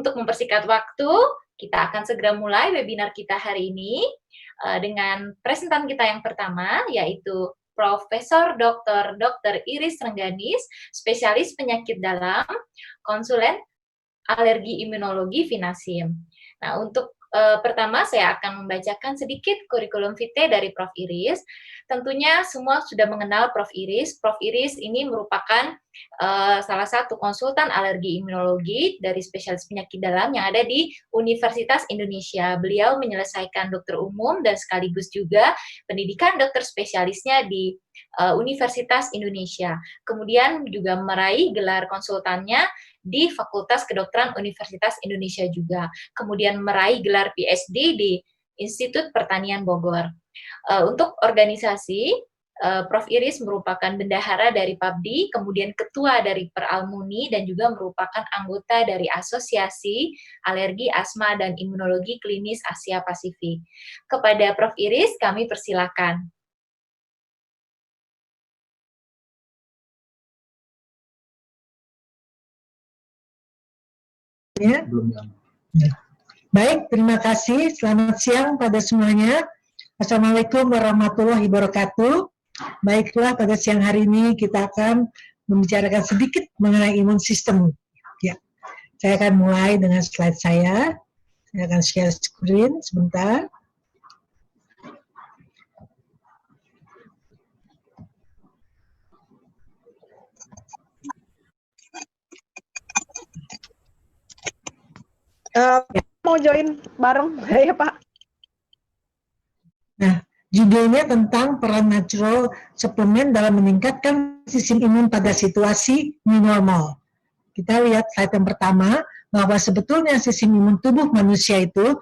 untuk mempersingkat waktu, kita akan segera mulai webinar kita hari ini dengan presentan kita yang pertama, yaitu Profesor Dr. Iris Rengganis, spesialis penyakit dalam, konsulen alergi imunologi Vinasim. Nah, untuk pertama saya akan membacakan sedikit kurikulum vitae dari Prof. Iris. Tentunya semua sudah mengenal Prof. Iris. Prof. Iris ini merupakan salah satu konsultan alergi imunologi dari spesialis penyakit dalam yang ada di Universitas Indonesia. Beliau menyelesaikan dokter umum dan sekaligus juga pendidikan dokter spesialisnya di Universitas Indonesia. Kemudian juga meraih gelar konsultannya di Fakultas Kedokteran Universitas Indonesia juga. Kemudian meraih gelar PhD di Institut Pertanian Bogor. Untuk organisasi, Prof. Iris merupakan bendahara dari PABDI, kemudian ketua dari Peralmuni, dan juga merupakan anggota dari Asosiasi Alergi, Asma, dan Imunologi Klinis Asia Pasifik. Kepada Prof. Iris, kami persilakan. Ya. Baik, terima kasih. Selamat siang pada semuanya. Assalamualaikum warahmatullahi wabarakatuh. Baiklah, pada siang hari ini kita akan membicarakan sedikit mengenai imun sistem. Ya, saya akan mulai dengan slide saya. Saya akan share screen sebentar. Mau join bareng ya Pak? Nah, judulnya tentang peran natural suplemen dalam meningkatkan sistem imun pada situasi new normal. Kita lihat slide yang pertama, bahwa sebetulnya sistem imun tubuh manusia itu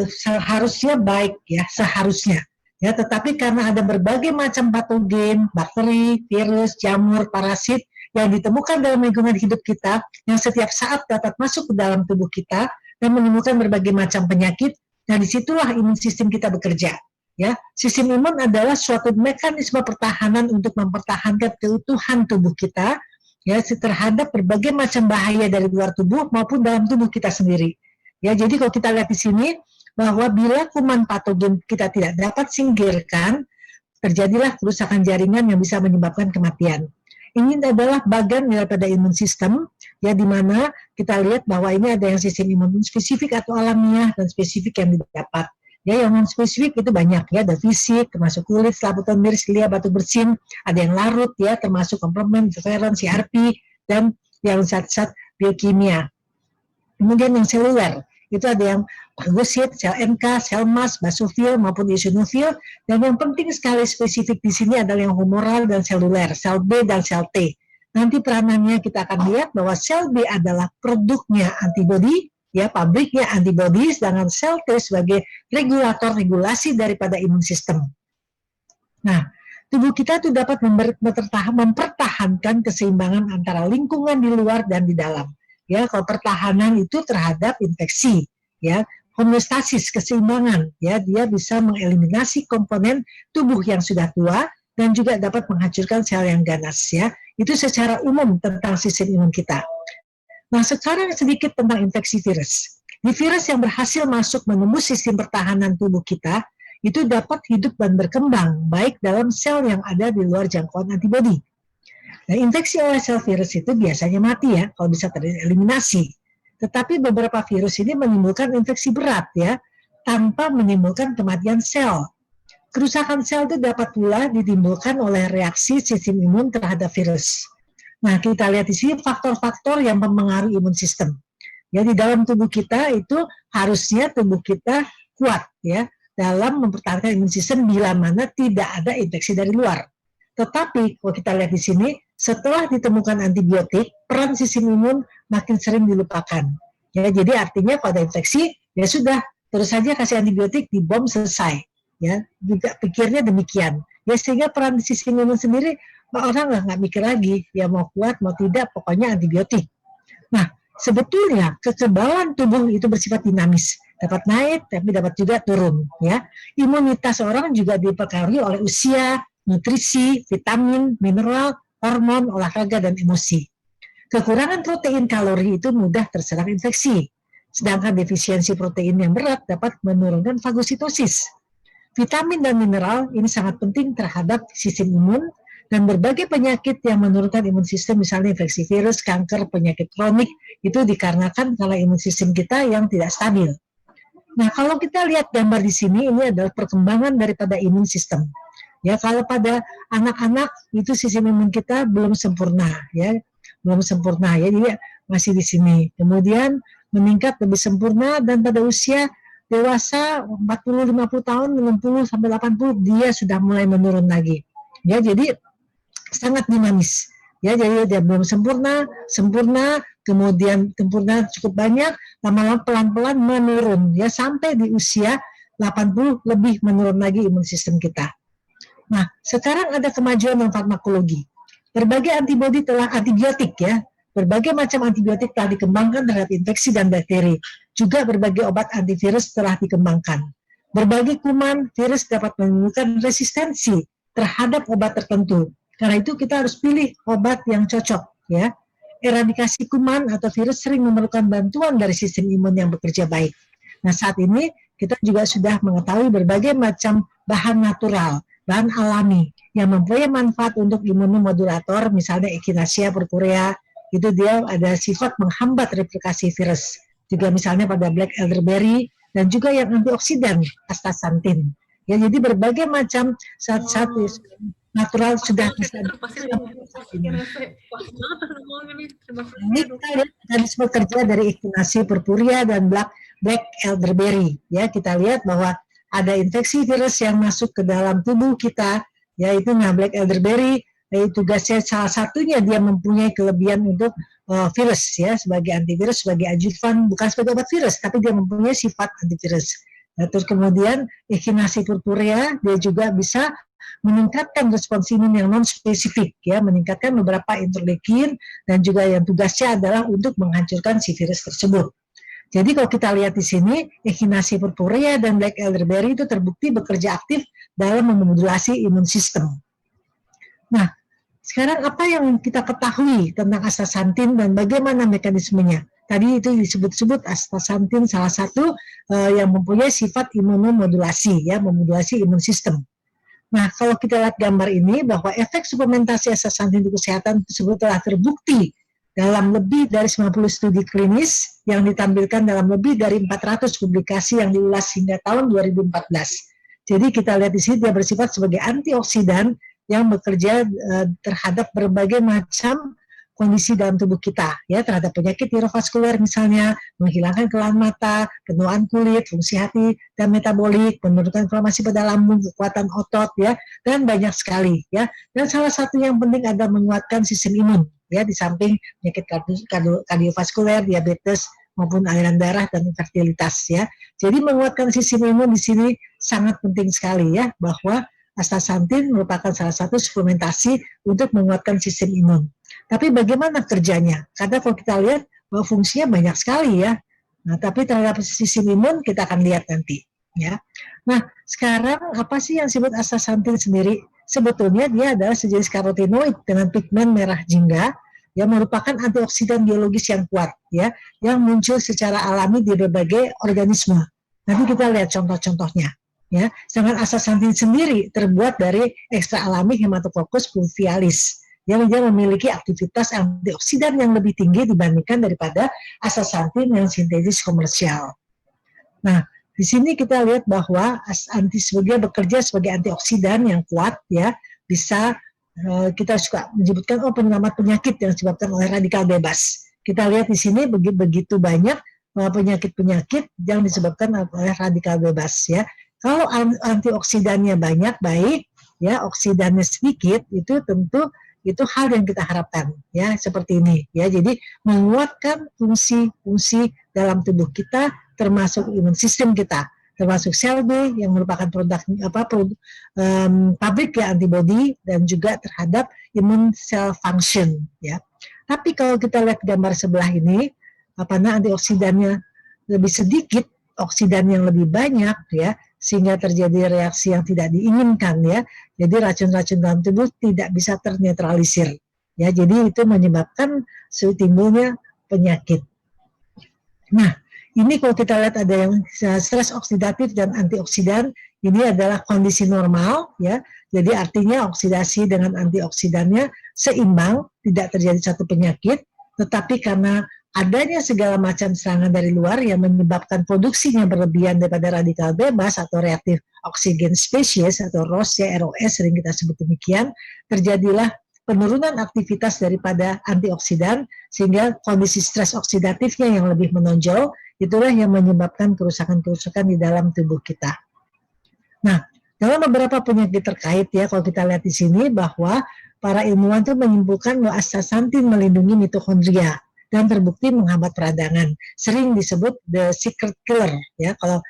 seharusnya baik ya, seharusnya. Ya, tetapi karena ada berbagai macam patogen, bakteri, virus, jamur, parasit yang ditemukan dalam lingkungan hidup kita, yang setiap saat dapat masuk ke dalam tubuh kita dan menimbulkan berbagai macam penyakit, dan disitulah imun sistem kita bekerja. Ya, sistem imun adalah suatu mekanisme pertahanan untuk mempertahankan keutuhan tubuh kita, ya, terhadap berbagai macam bahaya dari luar tubuh maupun dalam tubuh kita sendiri. Ya, jadi kalau kita lihat di sini bahwa bila kuman patogen kita tidak dapat singkirkan, terjadilah kerusakan jaringan yang bisa menyebabkan kematian. Ini adalah bagian daripada imun sistem, ya, di mana kita lihat bahwa ini ada yang sistem imun spesifik atau alamiah dan spesifik yang didapat. Ya, yang non spesifik itu banyak ya, ada fisik, termasuk kulit, selabutan miris, lia, batu bersin, ada yang larut ya, termasuk komplement, interferon, CRP, dan yang zat-zat biokimia. Kemudian yang seluler, itu ada yang fagosit, sel NK, sel MAS, basofil maupun eosinofil, dan yang penting sekali spesifik di sini adalah yang humoral dan seluler, sel B dan sel T. Nanti peranannya kita akan lihat bahwa sel B adalah produknya antibodi, ya, pabriknya antibodi, sedangkan sel T sebagai regulator regulasi daripada imun sistem. Nah, tubuh kita itu dapat mempertahankan keseimbangan antara lingkungan di luar dan di dalam. Ya, kalau pertahanan itu terhadap infeksi, ya, homeostasis, keseimbangan, ya, dia bisa mengeliminasi komponen tubuh yang sudah tua dan juga dapat menghancurkan sel yang ganas, ya. Itu secara umum tentang sistem imun kita. Nah, sekarang sedikit tentang infeksi virus. Di virus yang berhasil masuk menembus sistem pertahanan tubuh kita, itu dapat hidup dan berkembang, baik dalam sel yang ada di luar jangkauan antibodi. Nah, infeksi oleh sel virus itu biasanya mati ya, kalau bisa tereliminasi. Tetapi beberapa virus ini menimbulkan infeksi berat ya, tanpa menimbulkan kematian sel. Kerusakan sel itu dapat pula ditimbulkan oleh reaksi sistem imun terhadap virus. Nah, kita lihat di sini faktor-faktor yang mempengaruhi imun sistem. Ya, di dalam tubuh kita itu harusnya tubuh kita kuat ya, dalam mempertahankan imun sistem bila mana tidak ada infeksi dari luar. Tetapi kalau kita lihat di sini, setelah ditemukan antibiotik, peran sistem imun makin sering dilupakan. Ya, jadi artinya pada infeksi, ya sudah, terus saja kasih antibiotik, dibom selesai. Ya, juga pikirnya demikian. Ya, sehingga peran sistem imun sendiri, orang nggak mikir lagi, ya mau kuat, mau tidak, pokoknya antibiotik. Nah, sebetulnya kekebalan tubuh itu bersifat dinamis, dapat naik, tapi dapat juga turun. Ya, imunitas orang juga dipengaruhi oleh usia, nutrisi, vitamin, mineral, hormon, olahraga, dan emosi. Kekurangan protein kalori itu mudah terserang infeksi, sedangkan defisiensi protein yang berat dapat menurunkan fagositosis. Vitamin dan mineral ini sangat penting terhadap sistem imun dan berbagai penyakit yang menurunkan imun sistem, misalnya infeksi virus, kanker, penyakit kronik, itu dikarenakan karena imun sistem kita yang tidak stabil. Nah, kalau kita lihat gambar di sini, ini adalah perkembangan daripada imun sistem. Ya, kalau pada anak-anak itu sistem imun kita belum sempurna, ya, belum sempurna, ya, jadi masih di sini. Kemudian meningkat lebih sempurna dan pada usia dewasa 40-50 tahun, 60 sampai 80 dia sudah mulai menurun lagi. Ya, jadi sangat dinamis. Ya, jadi dia belum sempurna, kemudian sempurna cukup banyak, lama-lama pelan-pelan menurun, ya, sampai di usia 80 lebih menurun lagi imun sistem kita. Nah, sekarang ada kemajuan dalam farmakologi. Berbagai antibiotik, ya, berbagai macam antibiotik telah dikembangkan terhadap infeksi dan bakteri. Juga berbagai obat antivirus telah dikembangkan. Berbagai kuman virus dapat menimbulkan resistensi terhadap obat tertentu. Karena itu kita harus pilih obat yang cocok, ya. Eradikasi kuman atau virus sering memerlukan bantuan dari sistem imun yang bekerja baik. Nah, saat ini kita juga sudah mengetahui berbagai macam bahan natural, bahan alami yang mempunyai manfaat untuk imunomodulator, misalnya Echinacea purpurea, itu dia ada sifat menghambat replikasi virus. Juga misalnya pada black elderberry dan juga yang antioksidan astaxanthin. Ya, jadi berbagai macam zat-zat natural sudah bisa. Ini kita lihat mekanisme kerja dari Echinacea purpurea dan black elderberry. Ya, kita lihat bahwa ada infeksi virus yang masuk ke dalam tubuh kita, yaitu black elderberry, yaitu tugasnya salah satunya dia mempunyai kelebihan untuk virus, ya, sebagai antivirus, sebagai adjuvan, bukan sebagai obat virus, tapi dia mempunyai sifat antivirus. Nah, terus kemudian Echinacea purpurea dia juga bisa meningkatkan respons imun yang non-spesifik, ya, meningkatkan beberapa interleukin dan juga yang tugasnya adalah untuk menghancurkan si virus tersebut. Jadi kalau kita lihat di sini, Echinacea purpurea dan black elderberry itu terbukti bekerja aktif dalam memodulasi imun sistem. Nah, sekarang apa yang kita ketahui tentang astaxanthin dan bagaimana mekanismenya? Tadi itu disebut-sebut astaxanthin salah satu yang mempunyai sifat imunomodulasi, ya, memodulasi imun sistem. Nah, kalau kita lihat gambar ini bahwa efek suplementasi astaxanthin di kesehatan tersebut telah terbukti dalam lebih dari 90 studi klinis yang ditampilkan dalam lebih dari 400 publikasi yang diulas hingga tahun 2014. Jadi kita lihat di sini dia bersifat sebagai antioksidan yang bekerja terhadap berbagai macam kondisi dalam tubuh kita, ya, terhadap penyakit neurovaskuler misalnya, menghilangkan kelainan mata, penuaan kulit, fungsi hati dan metabolik, menurunkan inflamasi pada lambung, kekuatan otot, ya, dan banyak sekali, ya. Dan salah satu yang penting adalah menguatkan sistem imun, ya, di samping penyakit kardiovaskuler, diabetes maupun aliran darah dan infertilitas, ya. Jadi menguatkan sistem imun di sini sangat penting sekali, ya, bahwa astaxanthin merupakan salah satu suplementasi untuk menguatkan sistem imun. Tapi bagaimana kerjanya? Karena kalau kita lihat bahwa fungsinya banyak sekali, ya. Nah, tapi terhadap sistem imun kita akan lihat nanti, ya. Nah, sekarang apa sih yang disebut astaxanthin sendiri? Sebetulnya dia adalah sejenis karotenoid dengan pigmen merah jingga yang merupakan antioksidan biologis yang kuat, ya, yang muncul secara alami di berbagai organisme. Nanti kita lihat contoh-contohnya, ya. Sedangkan astaxanthin sendiri terbuat dari ekstrak alami Haematococcus pluvialis yang dia memiliki aktivitas antioksidan yang lebih tinggi dibandingkan daripada astaxanthin yang sintetis komersial. Nah, di sini kita lihat bahwa dia bekerja sebagai antioksidan yang kuat, ya, bisa kita suka menyebutkan penyelamat penyakit yang disebabkan oleh radikal bebas. Kita lihat di sini begitu banyak penyakit-penyakit yang disebabkan oleh radikal bebas, ya. Kalau antioksidannya banyak, baik, ya, oksidannya sedikit, itu tentu itu hal yang kita harapkan, ya, seperti ini, ya. Jadi menguatkan fungsi-fungsi dalam tubuh kita, termasuk imun sistem kita, termasuk sel B yang merupakan pabrik, ya, antibody dan juga terhadap imun cell function, ya. Tapi kalau kita lihat gambar sebelah ini, antioksidannya lebih sedikit, oksidan yang lebih banyak, ya, sehingga terjadi reaksi yang tidak diinginkan, ya. Jadi racun-racun dalam tubuh tidak bisa ternetralisir. Ya, jadi itu menyebabkan timbulnya penyakit. Nah, ini kalau kita lihat ada yang stres oksidatif dan antioksidan, ini adalah kondisi normal, ya. Jadi artinya oksidasi dengan antioksidannya seimbang, tidak terjadi satu penyakit, tetapi karena adanya segala macam serangan dari luar yang menyebabkan produksinya berlebihan daripada radikal bebas atau reaktif oksigen species atau ROS, ya, ROS sering kita sebut demikian, terjadilah penurunan aktivitas daripada antioksidan sehingga kondisi stres oksidatifnya yang lebih menonjol, itulah yang menyebabkan kerusakan-kerusakan di dalam tubuh kita. Nah, dalam beberapa penyakit terkait, ya, kalau kita lihat di sini bahwa para ilmuwan itu menyimpulkan bahwa astaxanthin melindungi mitokondria dan terbukti menghambat peradangan. Sering disebut the secret killer, ya. Kalau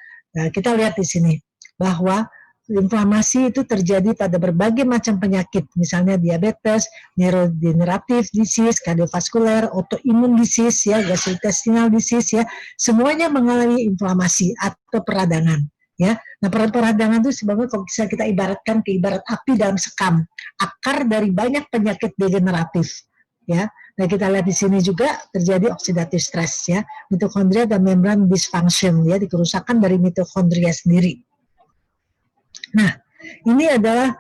kita lihat di sini bahwa inflamasi itu terjadi pada berbagai macam penyakit, misalnya diabetes, neurodegenerative disease, kardiovaskuler, autoimmune disease, ya, gastrointestinal disease, ya, semuanya mengalami inflamasi atau peradangan. Ya, nah peradangan itu sebenarnya kalau bisa kita ibaratkan ke ibarat api dalam sekam, akar dari banyak penyakit degeneratif. Ya, nah kita lihat di sini juga terjadi oxidative stress, ya, mitokondria dan membran dysfunction, ya, kerusakan dari mitokondria sendiri. Nah, ini adalah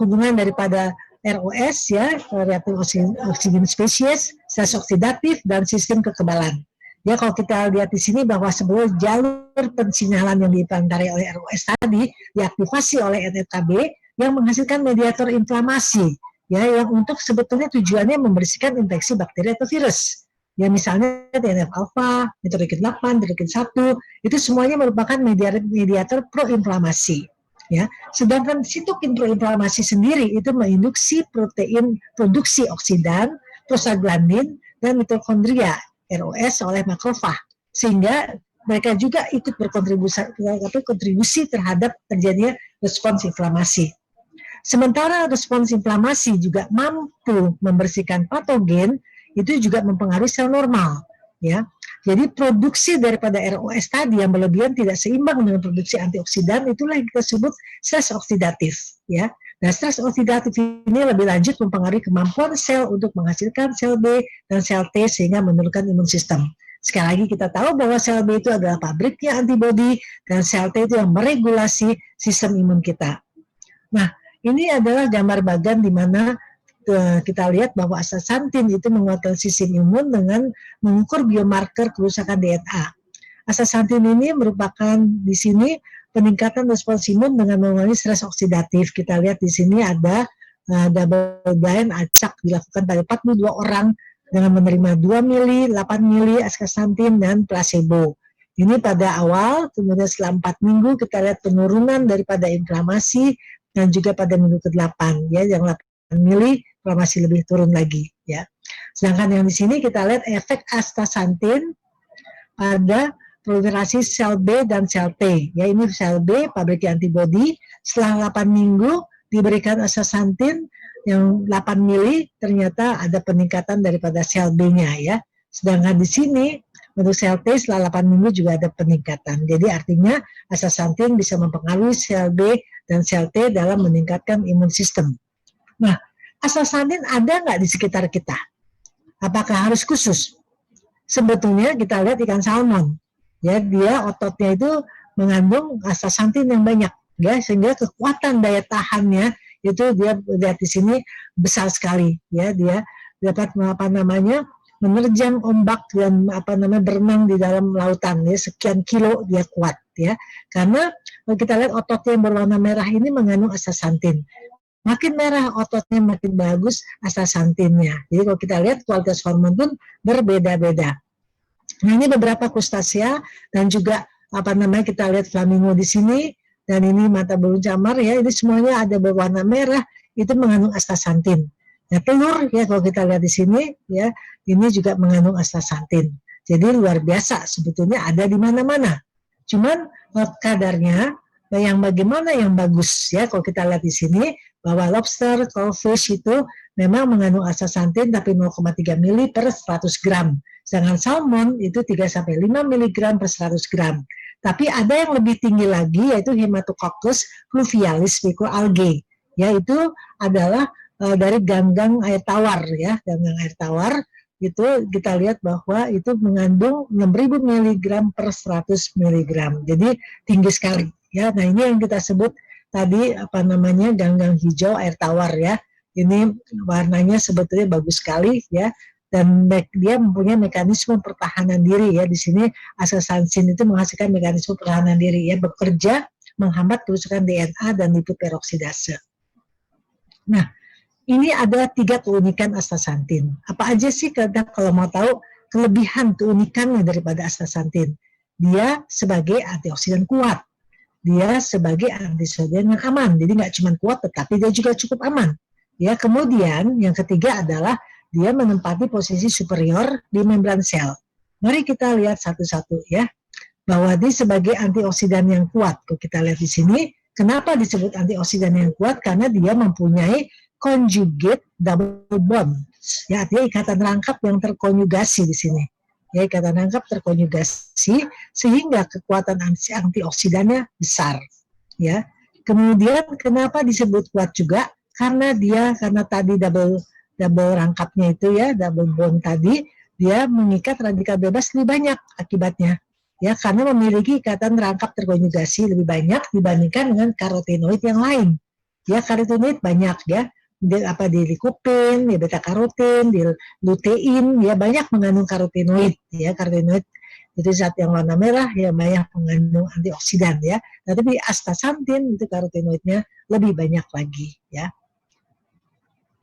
hubungan daripada ROS, ya, reaktif oksigen species, stres oksidatif, dan sistem kekebalan. Ya, kalau kita lihat di sini bahwa sebuah jalur pensinyalan yang dipantari oleh ROS tadi diaktifasi oleh NF-κB yang menghasilkan mediator inflamasi, ya, yang untuk sebetulnya tujuannya membersihkan infeksi bakteri atau virus. Ya, misalnya TNF-alfa, interleukin 8, interleukin 1, itu semuanya merupakan mediator proinflamasi. Ya, sedangkan sitokin proinflamasi sendiri itu menginduksi protein produksi oksidan, prostaglandin, dan mitokondria ROS oleh makrofag, sehingga mereka juga ikut berkontribusi terhadap terjadinya respons inflamasi. Sementara respons inflamasi juga mampu membersihkan patogen, itu juga mempengaruhi sel normal, ya. Jadi produksi daripada ROS tadi yang berlebihan tidak seimbang dengan produksi antioksidan, itulah yang kita sebut stres oksidatif, ya. Nah, stres oksidatif ini lebih lanjut mempengaruhi kemampuan sel untuk menghasilkan sel B dan sel T sehingga menurunkan imun sistem. Sekali lagi kita tahu bahwa sel B itu adalah pabriknya antibodi dan sel T itu yang meregulasi sistem imun kita. Nah, ini adalah gambar bagan di mana kita lihat bahwa astaxanthin itu menguatkan sistem imun dengan mengukur biomarker kerusakan DNA. Astaxanthin ini merupakan di sini peningkatan respons imun dengan mengurangi stres oksidatif. Kita lihat di sini ada double blind acak dilakukan pada 42 orang dengan menerima 2 mili, 8 mili astaxanthin dan placebo. Ini pada awal, kemudian setelah 4 minggu kita lihat penurunan daripada inflamasi dan juga pada minggu ke-8, ya, yang 8 mili inflamasi lebih turun lagi, ya. Sedangkan yang di sini kita lihat efek astaxanthin pada proliferasi sel B dan sel T. Ya, ini sel B, pabrik antibodi, setelah 8 minggu diberikan astaxanthin yang 8 mili, ternyata ada peningkatan daripada sel B-nya, ya. Sedangkan di sini untuk sel T setelah 8 minggu juga ada peningkatan. Jadi artinya astaxanthin bisa mempengaruhi sel B dan sel T dalam meningkatkan imun sistem. Nah, astaxanthin ada nggak di sekitar kita? Apakah harus khusus? Sebetulnya kita lihat ikan salmon, ya, dia ototnya itu mengandung astaxanthin yang banyak, ya, sehingga kekuatan daya tahannya itu dia lihat di sini besar sekali, ya, dia dapat menerjang ombak dan berenang di dalam lautan, ya, sekian kilo dia kuat, ya, karena kalau kita lihat ototnya yang berwarna merah ini mengandung astaxanthin. Makin merah ototnya makin bagus astaxanthinnya. Jadi kalau kita lihat kualitas hormon pun berbeda-beda. Nah, ini beberapa krustacea dan juga kita lihat flamingo di sini dan ini mata burung camar, ya, ini semuanya ada berwarna merah, itu mengandung astaxanthin. Nah, telur, ya, kalau kita lihat di sini, ya, ini juga mengandung astaxanthin. Jadi luar biasa, sebetulnya ada di mana-mana. Cuman kadarnya yang bagaimana yang bagus, ya, kalau kita lihat di sini bahwa lobster, crawfish itu memang mengandung astaxanthin tapi 0,3 mili per 100 gram. Sedangkan salmon itu 3-5 mg per 100 gram. Tapi ada yang lebih tinggi lagi yaitu Haematococcus fluvialis microalgae. Ya, itu adalah dari ganggang air tawar ya, ganggang air tawar itu kita lihat bahwa itu mengandung 6.000 mg per 100 mg. Jadi tinggi sekali ya. Nah, ini yang kita sebut tadi ganggang hijau air tawar ya. Ini warnanya sebetulnya bagus sekali ya, dan dia mempunyai mekanisme pertahanan diri ya. Di sini astaxanthin itu menghasilkan mekanisme pertahanan diri ya, bekerja menghambat kerusakan DNA dan lipid peroksidase. Nah, ini ada 3 keunikan astaxanthin. Apa aja sih kalau mau tahu kelebihan keunikannya daripada astaxanthin? Dia sebagai antioksidan kuat. Dia sebagai antioksidan yang aman. Jadi nggak cuma kuat, tetapi dia juga cukup aman. Ya, kemudian yang ketiga adalah dia menempati posisi superior di membran sel. Mari kita lihat satu-satu ya. Bahwa dia sebagai antioksidan yang kuat. Kalau kita lihat di sini, kenapa disebut antioksidan yang kuat? Karena dia mempunyai conjugate double bond, ya, artinya ikatan rangkap yang terkonjugasi di sini. Ya, ikatan rangkap terkonjugasi sehingga kekuatan antioksidannya besar. Ya, kemudian kenapa disebut kuat juga? Karena tadi double rangkapnya itu ya, double bond tadi, dia mengikat radikal bebas lebih banyak akibatnya. Ya, karena memiliki ikatan rangkap terkonjugasi lebih banyak dibandingkan dengan karotenoid yang lain. Ya, karotenoid banyak ya. Di likopin, di beta karotin, di lutein, ya banyak mengandung karotenoid, ya karotenoid itu zat yang warna merah, ya banyak mengandung antioksidan, ya. Tapi astaxanthin itu karotenoidnya lebih banyak lagi, ya.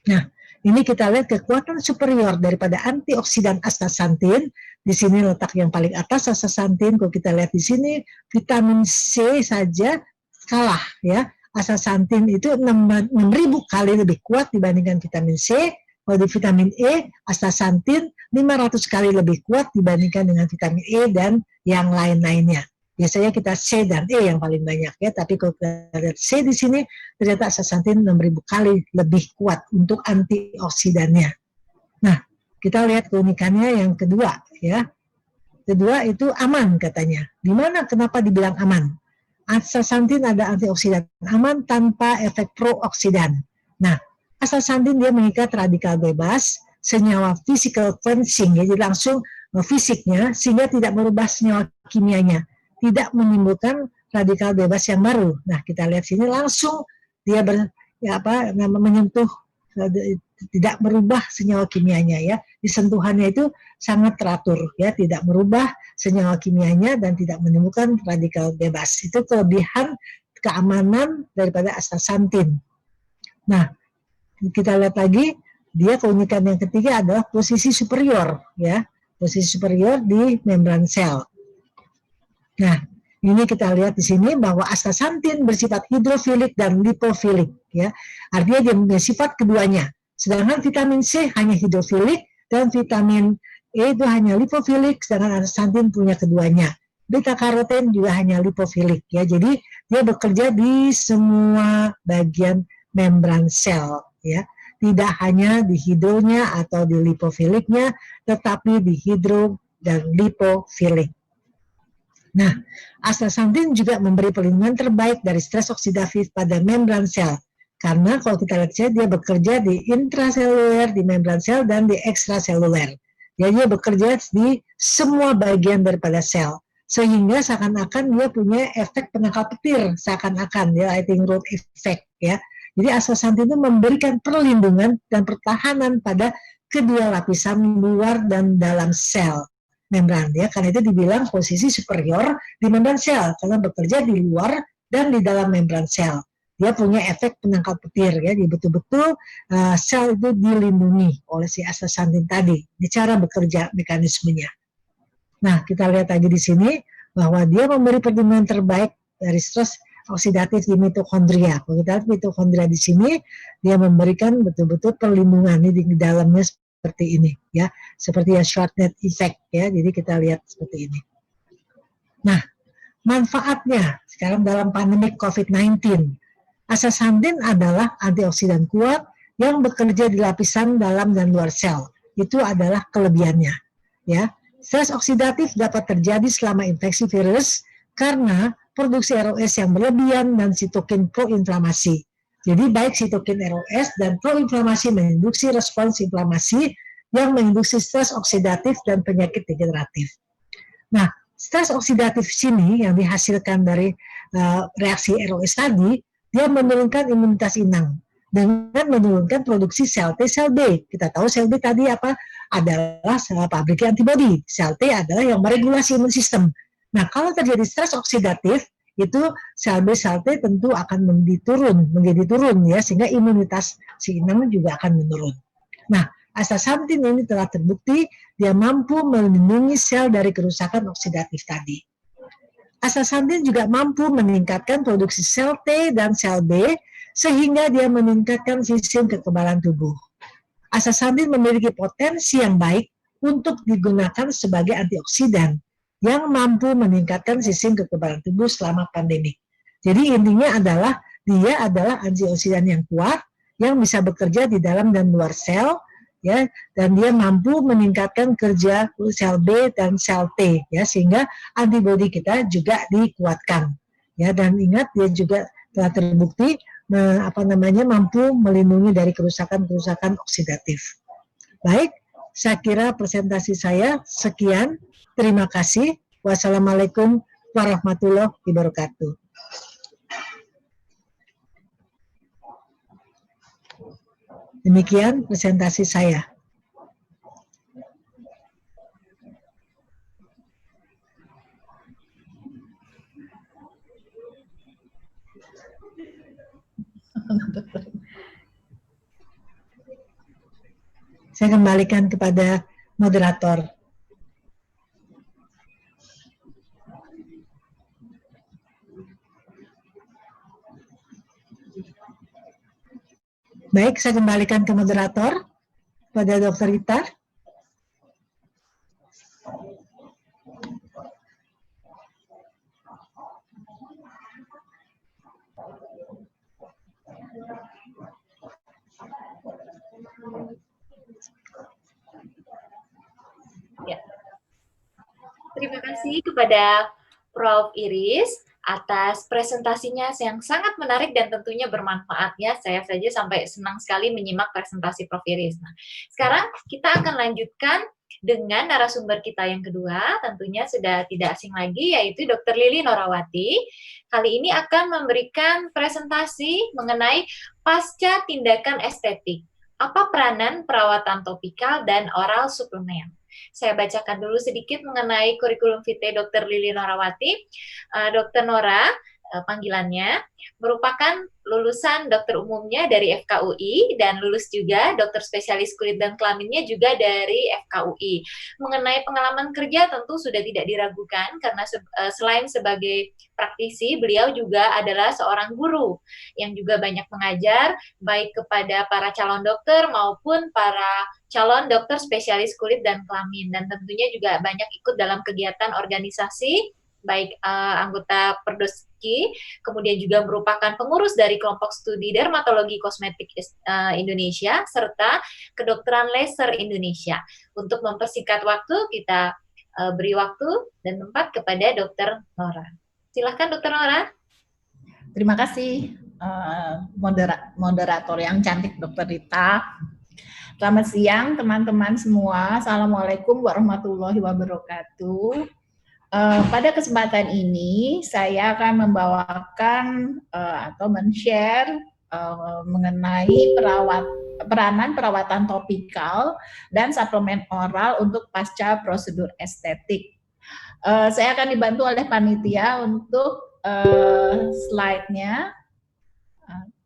Nah, ini kita lihat kekuatan superior daripada antioksidan astaxanthin. Di sini letak yang paling atas astaxanthin. Kalau kita lihat di sini, vitamin C saja kalah, ya. Astaxanthin itu 6.000 kali lebih kuat dibandingkan vitamin C. Kalau di vitamin E, astaxanthin 500 kali lebih kuat dibandingkan dengan vitamin E dan yang lain-lainnya. Biasanya kita C dan E yang paling banyak ya, tapi kalau kita lihat C di sini, ternyata astaxanthin 6.000 kali lebih kuat untuk antioksidannya. Nah, kita lihat keunikannya yang kedua ya. Kedua itu aman katanya. Di mana kenapa dibilang aman? Astaxanthin ada antioksidan aman tanpa efek prooksidan. Nah, astaxanthin dia mengikat radikal bebas, senyawa physical cleansing, jadi langsung fisiknya, sehingga tidak merubah senyawa kimianya, tidak menimbulkan radikal bebas yang baru. Nah, kita lihat sini langsung dia menyentuh, tidak merubah senyawa kimianya ya. Di sentuhannya itu sangat teratur ya, tidak merubah senyawa kimianya dan tidak menimbulkan radikal bebas. Itu kelebihan keamanan daripada astaxanthin. Nah, kita lihat lagi, dia keunikan yang ketiga adalah posisi superior ya, posisi superior di membran sel. Nah, ini kita lihat di sini bahwa astaxanthin bersifat hidrofilik dan lipofilik ya. Artinya dia bersifat keduanya. Sedangkan vitamin C hanya hidrofilik dan vitamin E itu hanya lipofilik, sedangkan astaxanthin punya keduanya. Beta karoten juga hanya lipofilik ya. Jadi dia bekerja di semua bagian membran sel ya. Tidak hanya di hidronya atau di lipofiliknya, tetapi di hidro dan lipofilik. Nah, astaxanthin juga memberi perlindungan terbaik dari stres oksidatif pada membran sel. Karena kalau kita lihat dia bekerja di intraseluler, di membran sel, dan di ekstraseluler. Jadi dia bekerja di semua bagian daripada sel. Sehingga seakan-akan dia punya efek penangkal petir, seakan-akan ya, lightning rod effect ya. Jadi astaxanthin itu memberikan perlindungan dan pertahanan pada kedua lapisan luar dan dalam sel membran ya, karena itu dibilang posisi superior di membran sel karena bekerja di luar dan di dalam membran sel. Dia punya efek penangkal petir ya, jadi betul-betul sel itu dilindungi oleh si astaxanthin tadi di cara bekerja mekanismenya. Nah, kita lihat lagi di sini bahwa dia memberi perlindungan terbaik dari stres oksidatif di mitokondria. Kalau kita lihat mitokondria di sini, dia memberikan betul-betul perlindungan di dalamnya seperti ini ya, seperti ya short-net effect ya. Jadi kita lihat seperti ini. Nah, manfaatnya sekarang dalam pandemi COVID-19, astaxanthin adalah antioksidan kuat yang bekerja di lapisan dalam dan luar sel. Itu adalah kelebihannya ya. Stres oksidatif dapat terjadi selama infeksi virus karena produksi ROS yang berlebihan dan sitokin proinflamasi. Jadi baik sitokin ROS dan proinflamasi menginduksi respons inflamasi yang menginduksi stres oksidatif dan penyakit degeneratif. Nah, stres oksidatif sini yang dihasilkan dari reaksi ROS tadi, dia menurunkan imunitas inang dengan menurunkan produksi sel T, sel B. Kita tahu sel B tadi apa? Adalah pabrik antibodi. Sel T adalah yang meregulasi imun sistem. Nah, kalau terjadi stres oksidatif, itu sel B, sel T tentu akan menjadi turun ya, sehingga imunitas si inang juga akan menurun. Nah, astaxanthin ini telah terbukti dia mampu melindungi sel dari kerusakan oksidatif tadi. Astaxanthin juga mampu meningkatkan produksi sel T dan sel B sehingga dia meningkatkan sistem kekebalan tubuh. Astaxanthin memiliki potensi yang baik untuk digunakan sebagai antioksidan yang mampu meningkatkan sistem kekebalan tubuh selama pandemi. Jadi intinya adalah dia adalah antioksidan yang kuat yang bisa bekerja di dalam dan luar sel, ya, dan dia mampu meningkatkan kerja sel B dan sel T, ya, sehingga antibodi kita juga dikuatkan, ya. Dan ingat dia juga telah terbukti mampu melindungi dari kerusakan oksidatif. Baik, saya kira presentasi saya sekian. Terima kasih. Wassalamualaikum warahmatullahi wabarakatuh. Demikian presentasi saya. Saya kembalikan kepada moderator. Baik, saya kembalikan ke moderator, pada Dr. Rita. Ya. Terima kasih kepada Prof. Iris atas presentasinya yang sangat menarik dan tentunya bermanfaat ya. Saya saja sampai senang sekali menyimak presentasi Prof. Iris. Nah, sekarang kita akan lanjutkan dengan narasumber kita yang kedua, tentunya sudah tidak asing lagi, yaitu Dr. Lili Norawati. Kali ini akan memberikan presentasi mengenai pasca tindakan estetik. Apa peranan perawatan topikal dan oral suplemen? Saya bacakan dulu sedikit mengenai kurikulum vitae Dr. Lili Norawati. Dr. Nora, panggilannya, merupakan lulusan dokter umumnya dari FKUI dan lulus juga dokter spesialis kulit dan kelaminnya juga dari FKUI. Mengenai pengalaman kerja tentu sudah tidak diragukan karena selain sebagai praktisi, beliau juga adalah seorang guru yang juga banyak mengajar baik kepada para calon dokter maupun para calon dokter spesialis kulit dan kelamin, dan tentunya juga banyak ikut dalam kegiatan organisasi baik anggota Perdoski, kemudian juga merupakan pengurus dari kelompok studi dermatologi kosmetik Indonesia, serta kedokteran laser Indonesia. Untuk mempersingkat waktu, kita beri waktu dan tempat kepada Dr. Nora. Silahkan Dr. Nora. Terima kasih moderator yang cantik Dr. Rita. Selamat siang teman-teman semua. Assalamualaikum warahmatullahi wabarakatuh. Pada kesempatan ini saya akan membawakan atau men-share mengenai peranan perawatan topikal dan suplemen oral untuk pasca prosedur estetik. Saya akan dibantu oleh panitia untuk slide-nya.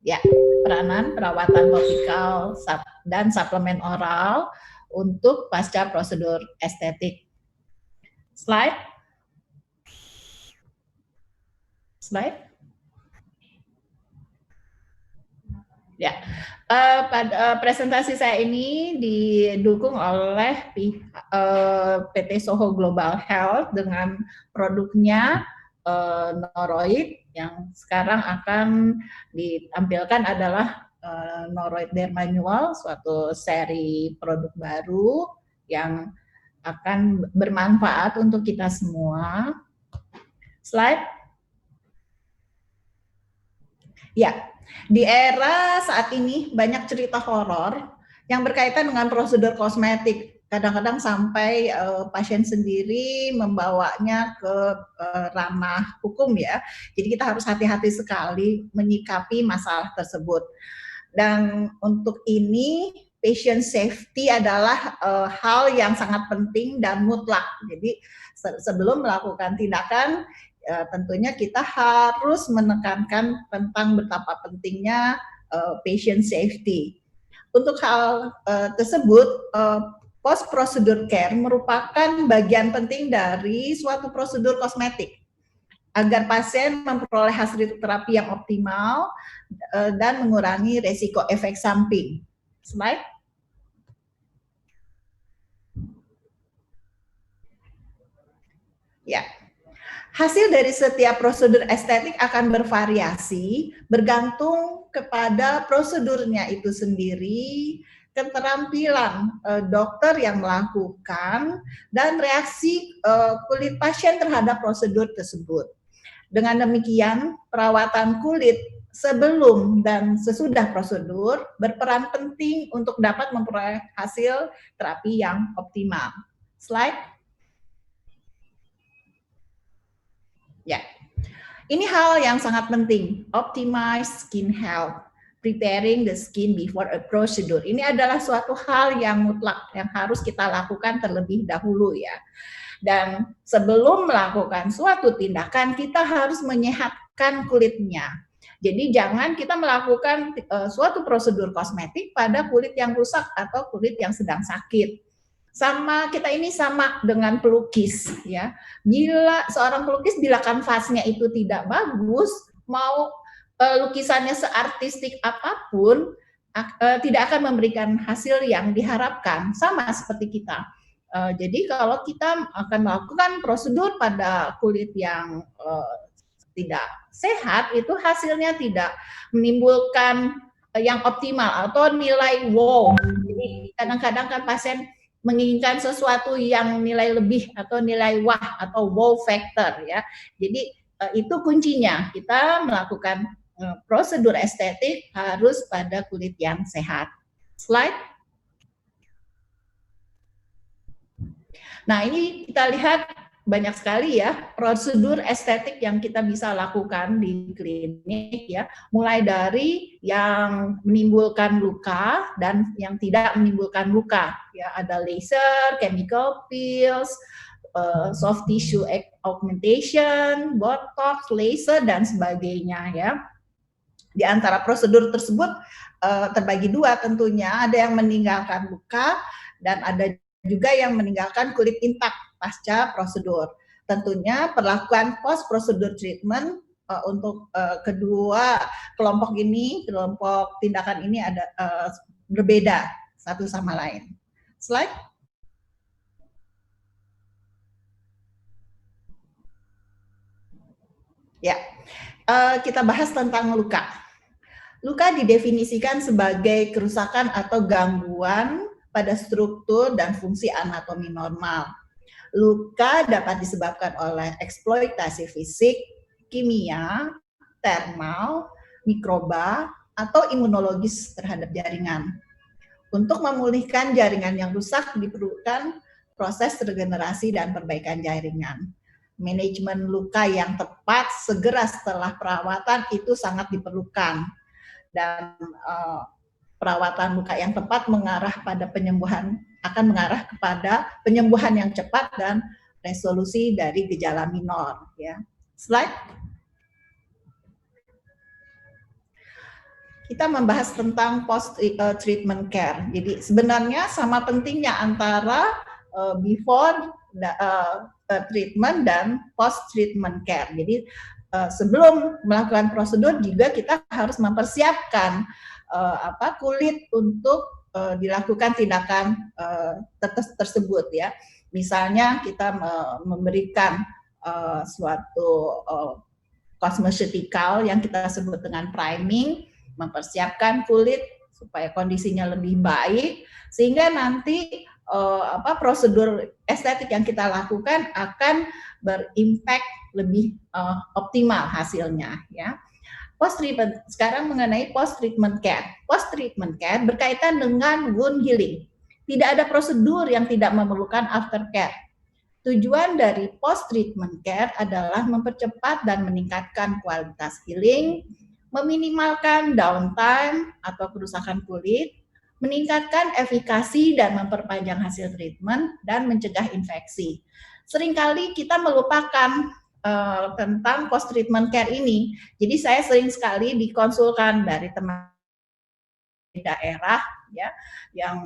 Ya, peranan perawatan topikal dan suplemen oral untuk pasca prosedur estetik. Slide. Ya, pada presentasi saya ini didukung oleh PT Soho Global Health dengan produknya Noroid yang sekarang akan ditampilkan adalah Noroid Dermanual, suatu seri produk baru yang akan bermanfaat untuk kita semua. Slide. Ya, Di era saat ini banyak cerita horor yang berkaitan dengan prosedur kosmetik. Kadang-kadang sampai pasien sendiri membawanya ke ranah hukum ya. Jadi kita harus hati-hati sekali menyikapi masalah tersebut. Dan untuk ini patient safety adalah hal yang sangat penting dan mutlak. Jadi sebelum melakukan tindakan tentunya kita harus menekankan tentang betapa pentingnya patient safety. Untuk hal tersebut, post procedure care merupakan bagian penting dari suatu prosedur kosmetik agar pasien memperoleh hasil terapi yang optimal dan mengurangi resiko efek samping. Slide. Ya. Hasil dari setiap prosedur estetik akan bervariasi bergantung kepada prosedurnya itu sendiri, keterampilan dokter yang melakukan, dan reaksi kulit pasien terhadap prosedur tersebut. Dengan demikian, perawatan kulit sebelum dan sesudah prosedur berperan penting untuk dapat memperoleh hasil terapi yang optimal. Slide. Ya, ini hal yang sangat penting. Optimize skin health, preparing the skin before a procedure. Ini adalah suatu hal yang mutlak yang harus kita lakukan terlebih dahulu ya. Dan sebelum melakukan suatu tindakan, kita harus menyehatkan kulitnya. Jadi jangan kita melakukan suatu prosedur kosmetik pada kulit yang rusak atau kulit yang sedang sakit. Kita ini sama dengan pelukis ya. Bila seorang pelukis bila kanvasnya itu tidak bagus, mau lukisannya seartistik apapun tidak akan memberikan hasil yang diharapkan. Sama seperti kita. Jadi kalau kita akan melakukan prosedur pada kulit yang tidak sehat, itu hasilnya tidak menimbulkan yang optimal atau nilai wow. Jadi kadang-kadang kan pasien menginginkan sesuatu yang nilai lebih atau nilai wah atau wow factor ya. Jadi itu kuncinya, kita melakukan prosedur estetik harus pada kulit yang sehat. Slide. Nah, ini kita lihat banyak sekali ya prosedur estetik yang kita bisa lakukan di klinik ya, mulai dari yang menimbulkan luka dan yang tidak menimbulkan luka ya. Ada laser, chemical peels, soft tissue augmentation, botox, laser dan sebagainya ya. Di antara prosedur tersebut terbagi dua tentunya, ada yang meninggalkan luka dan ada juga yang meninggalkan kulit intak pasca prosedur. Tentunya perlakuan post procedure treatment untuk kedua kelompok ini, kelompok tindakan ini ada berbeda satu sama lain. Slide. Ya, kita bahas tentang luka. Luka didefinisikan sebagai kerusakan atau gangguan pada struktur dan fungsi anatomi normal. Luka dapat disebabkan oleh eksploitasi fisik, kimia, termal, mikroba, atau imunologis terhadap jaringan. Untuk memulihkan jaringan yang rusak diperlukan proses regenerasi dan perbaikan jaringan. Manajemen luka yang tepat segera setelah perawatan itu sangat diperlukan. Dan perawatan luka yang tepat akan mengarah kepada penyembuhan yang cepat dan resolusi dari gejala minor ya. Slide. Kita membahas tentang post treatment care. Jadi sebenarnya sama pentingnya antara before treatment dan post treatment care. Jadi sebelum melakukan prosedur juga kita harus mempersiapkan kulit untuk dilakukan tindakan tersebut ya. Misalnya kita memberikan suatu cosmeceutical yang kita sebut dengan priming, mempersiapkan kulit supaya kondisinya lebih baik sehingga nanti prosedur estetik yang kita lakukan akan berimpact lebih optimal hasilnya ya. Post treatment, sekarang mengenai post treatment care. Post treatment care berkaitan dengan wound healing. Tidak ada prosedur yang tidak memerlukan aftercare. Tujuan dari post treatment care adalah mempercepat dan meningkatkan kualitas healing, meminimalkan downtime atau kerusakan kulit, meningkatkan efikasi dan memperpanjang hasil treatment, dan mencegah infeksi. Seringkali kita melupakan tentang post treatment care ini. Jadi saya sering sekali dikonsulkan dari teman daerah ya yang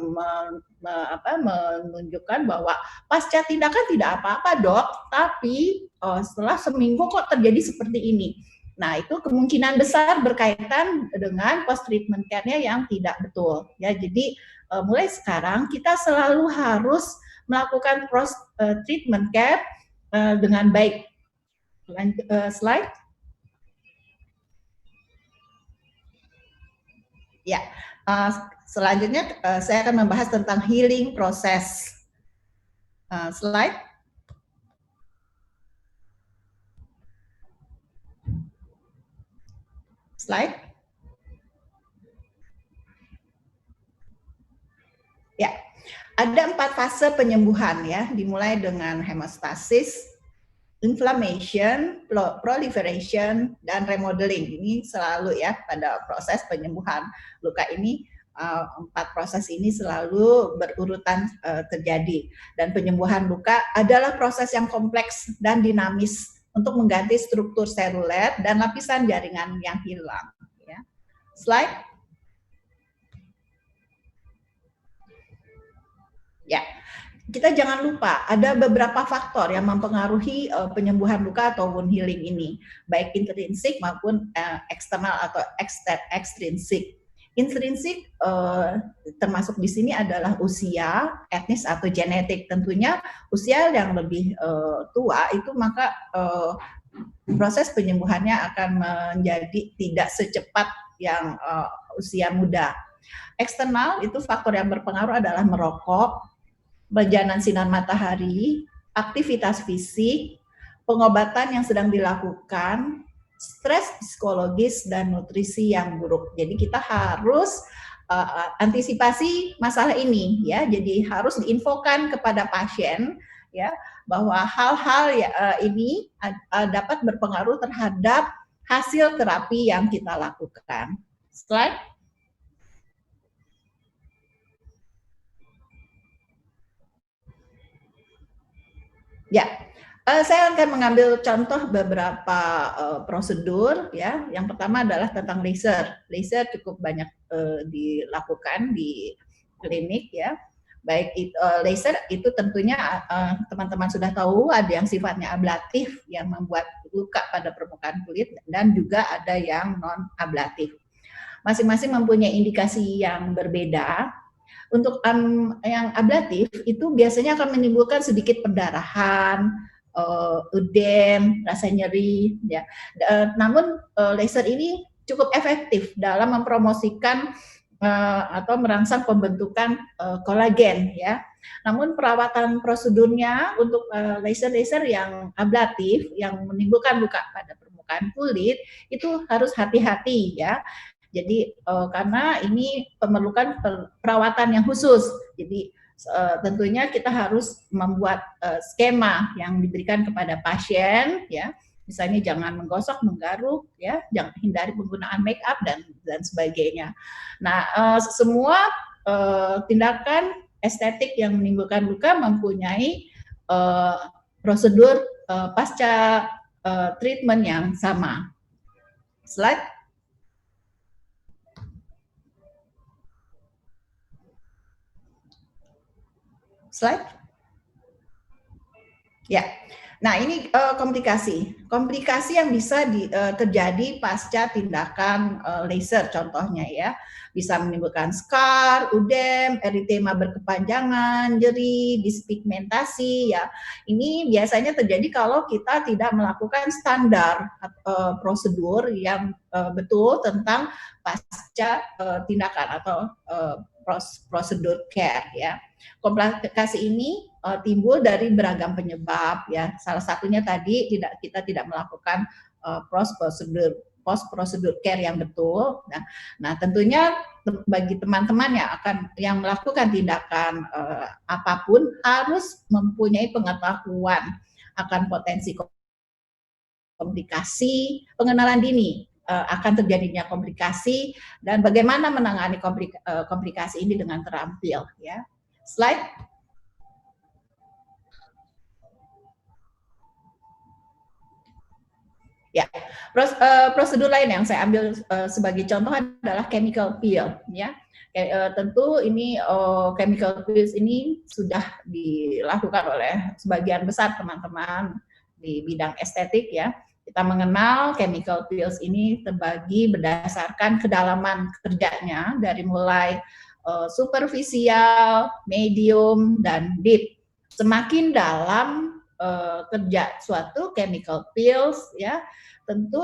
menunjukkan bahwa pasca tindakan tidak apa-apa dok, tapi setelah seminggu kok terjadi seperti ini. Nah itu kemungkinan besar berkaitan dengan post treatment care-nya yang tidak betul ya. Jadi mulai sekarang kita selalu harus melakukan post treatment care dengan baik. Slide. Ya, selanjutnya saya akan membahas tentang healing proses. Slide. Slide. Ya, ada 4 fase penyembuhan ya, dimulai dengan hemostasis, inflammation, proliferation, dan remodeling. Ini selalu ya pada proses penyembuhan luka ini, 4 proses ini selalu berurutan terjadi. Dan penyembuhan luka adalah proses yang kompleks dan dinamis untuk mengganti struktur seluler dan lapisan jaringan yang hilang. Ya. Slide. Ya. Kita jangan lupa ada beberapa faktor yang mempengaruhi penyembuhan luka atau wound healing ini, baik intrinsik maupun eksternal atau ekstrinsik. Intrinsik termasuk di sini adalah usia, etnis atau genetik. Tentunya usia yang lebih tua itu maka proses penyembuhannya akan menjadi tidak secepat yang usia muda. Eksternal itu faktor yang berpengaruh adalah merokok, berjalan sinar matahari, aktivitas fisik, pengobatan yang sedang dilakukan, stres psikologis, dan nutrisi yang buruk. Jadi kita harus antisipasi masalah ini ya. Jadi harus diinfokan kepada pasien ya bahwa hal-hal ini dapat berpengaruh terhadap hasil terapi yang kita lakukan. Slide. Ya, saya akan mengambil contoh beberapa prosedur ya. Yang pertama adalah tentang laser. Laser cukup banyak dilakukan di klinik ya. Baik laser itu tentunya teman-teman sudah tahu ada yang sifatnya ablatif yang membuat luka pada permukaan kulit dan juga ada yang non ablatif. Masing-masing mempunyai indikasi yang berbeda. Untuk yang ablatif itu biasanya akan menimbulkan sedikit perdarahan, ödem, rasa nyeri, ya. Namun laser ini cukup efektif dalam mempromosikan atau merangsang pembentukan kolagen, ya. Namun perawatan prosedurnya untuk laser-laser yang ablatif yang menimbulkan luka pada permukaan kulit itu harus hati-hati, ya. Jadi karena ini memerlukan perawatan yang khusus, jadi tentunya kita harus membuat skema yang diberikan kepada pasien, ya. Misalnya jangan menggosok, menggaruk, ya, jangan hindari penggunaan make up dan sebagainya. Nah, semua tindakan estetik yang menimbulkan luka mempunyai prosedur pasca treatment yang sama. Slide. Slide. Ya, nah ini komplikasi yang bisa terjadi pasca tindakan laser contohnya ya, bisa menimbulkan scar, udem, eritema berkepanjangan, nyeri, dispigmentasi ya. Ini biasanya terjadi kalau kita tidak melakukan standar prosedur yang betul tentang pasca tindakan atau prosedur care ya. Komplikasi ini timbul dari beragam penyebab ya. Salah satunya tadi kita tidak melakukan prosedur post procedure care yang betul. Nah tentunya bagi teman-teman yang melakukan tindakan apapun harus mempunyai pengetahuan akan potensi komplikasi, pengenalan dini akan terjadinya komplikasi, dan bagaimana menangani komplikasi ini dengan terampil. Ya. Slide. Ya, prosedur lain yang saya ambil sebagai contoh adalah chemical peel. Ya, tentu ini chemical pills ini sudah dilakukan oleh sebagian besar teman-teman di bidang estetik. Ya, kita mengenal chemical pills ini terbagi berdasarkan kedalaman kerjanya dari mulai superficial, medium, dan deep. Semakin dalam kerja suatu chemical pills, ya tentu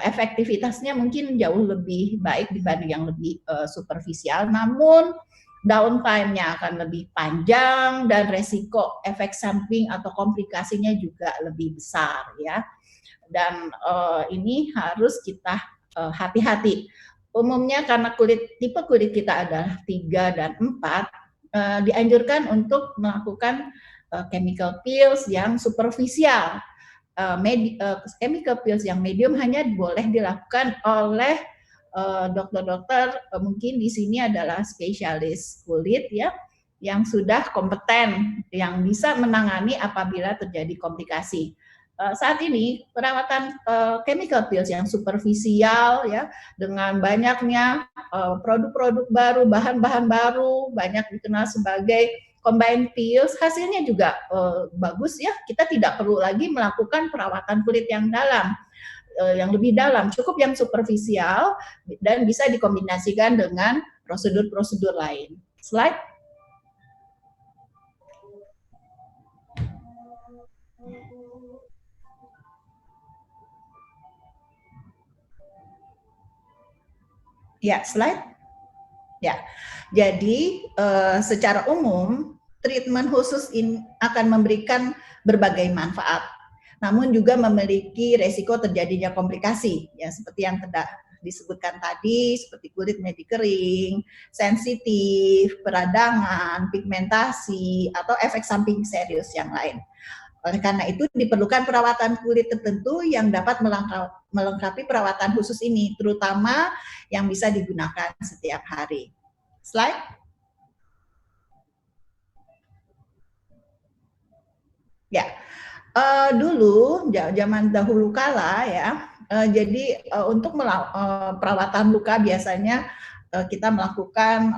efektivitasnya mungkin jauh lebih baik dibanding yang lebih superficial, namun downtime-nya akan lebih panjang dan resiko efek samping atau komplikasinya juga lebih besar, ya. Dan ini harus kita hati-hati. Umumnya karena tipe kulit kita adalah 3 dan 4, dianjurkan untuk melakukan chemical peels yang superficial. Chemical peels yang medium hanya boleh dilakukan oleh dokter-dokter mungkin di sini adalah spesialis kulit, ya, yang sudah kompeten, yang bisa menangani apabila terjadi komplikasi. Saat ini perawatan chemical peels yang superficial, ya, dengan banyaknya produk-produk baru, bahan-bahan baru, banyak dikenal sebagai combined peels, hasilnya juga bagus, ya. Kita tidak perlu lagi melakukan perawatan kulit yang dalam, yang lebih dalam, cukup yang superficial dan bisa dikombinasikan dengan prosedur-prosedur lain. Slide. Ya, slide. Ya, jadi secara umum treatment khusus ini akan memberikan berbagai manfaat, namun juga memiliki resiko terjadinya komplikasi, ya seperti yang disebutkan tadi, seperti kulit menjadi kering, sensitif, peradangan, pigmentasi, atau efek samping serius yang lain. Oleh karena itu diperlukan perawatan kulit tertentu yang dapat melengkapi perawatan khusus ini, terutama yang bisa digunakan setiap hari. Slide. Ya, dulu zaman dahulu kala, ya, jadi untuk perawatan luka biasanya kita melakukan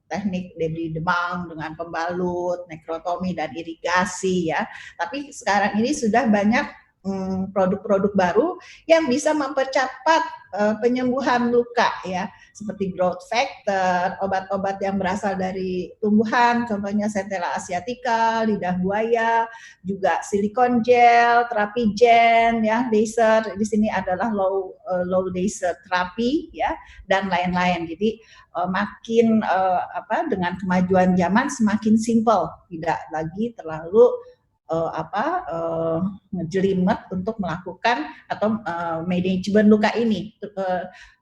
teknik debris demam dengan pembalut, nekrotomi, dan irigasi, ya. Tapi sekarang ini sudah banyak produk-produk baru yang bisa mempercepat penyembuhan luka, ya, seperti growth factor, obat-obat yang berasal dari tumbuhan, contohnya Centella asiatica, lidah buaya, juga silikon gel, terapi gen, ya, laser. Di sini adalah low laser terapi, ya, dan lain-lain. Jadi makin dengan kemajuan zaman semakin simple, tidak lagi terlalu ngejelimet untuk melakukan atau manajemen luka ini,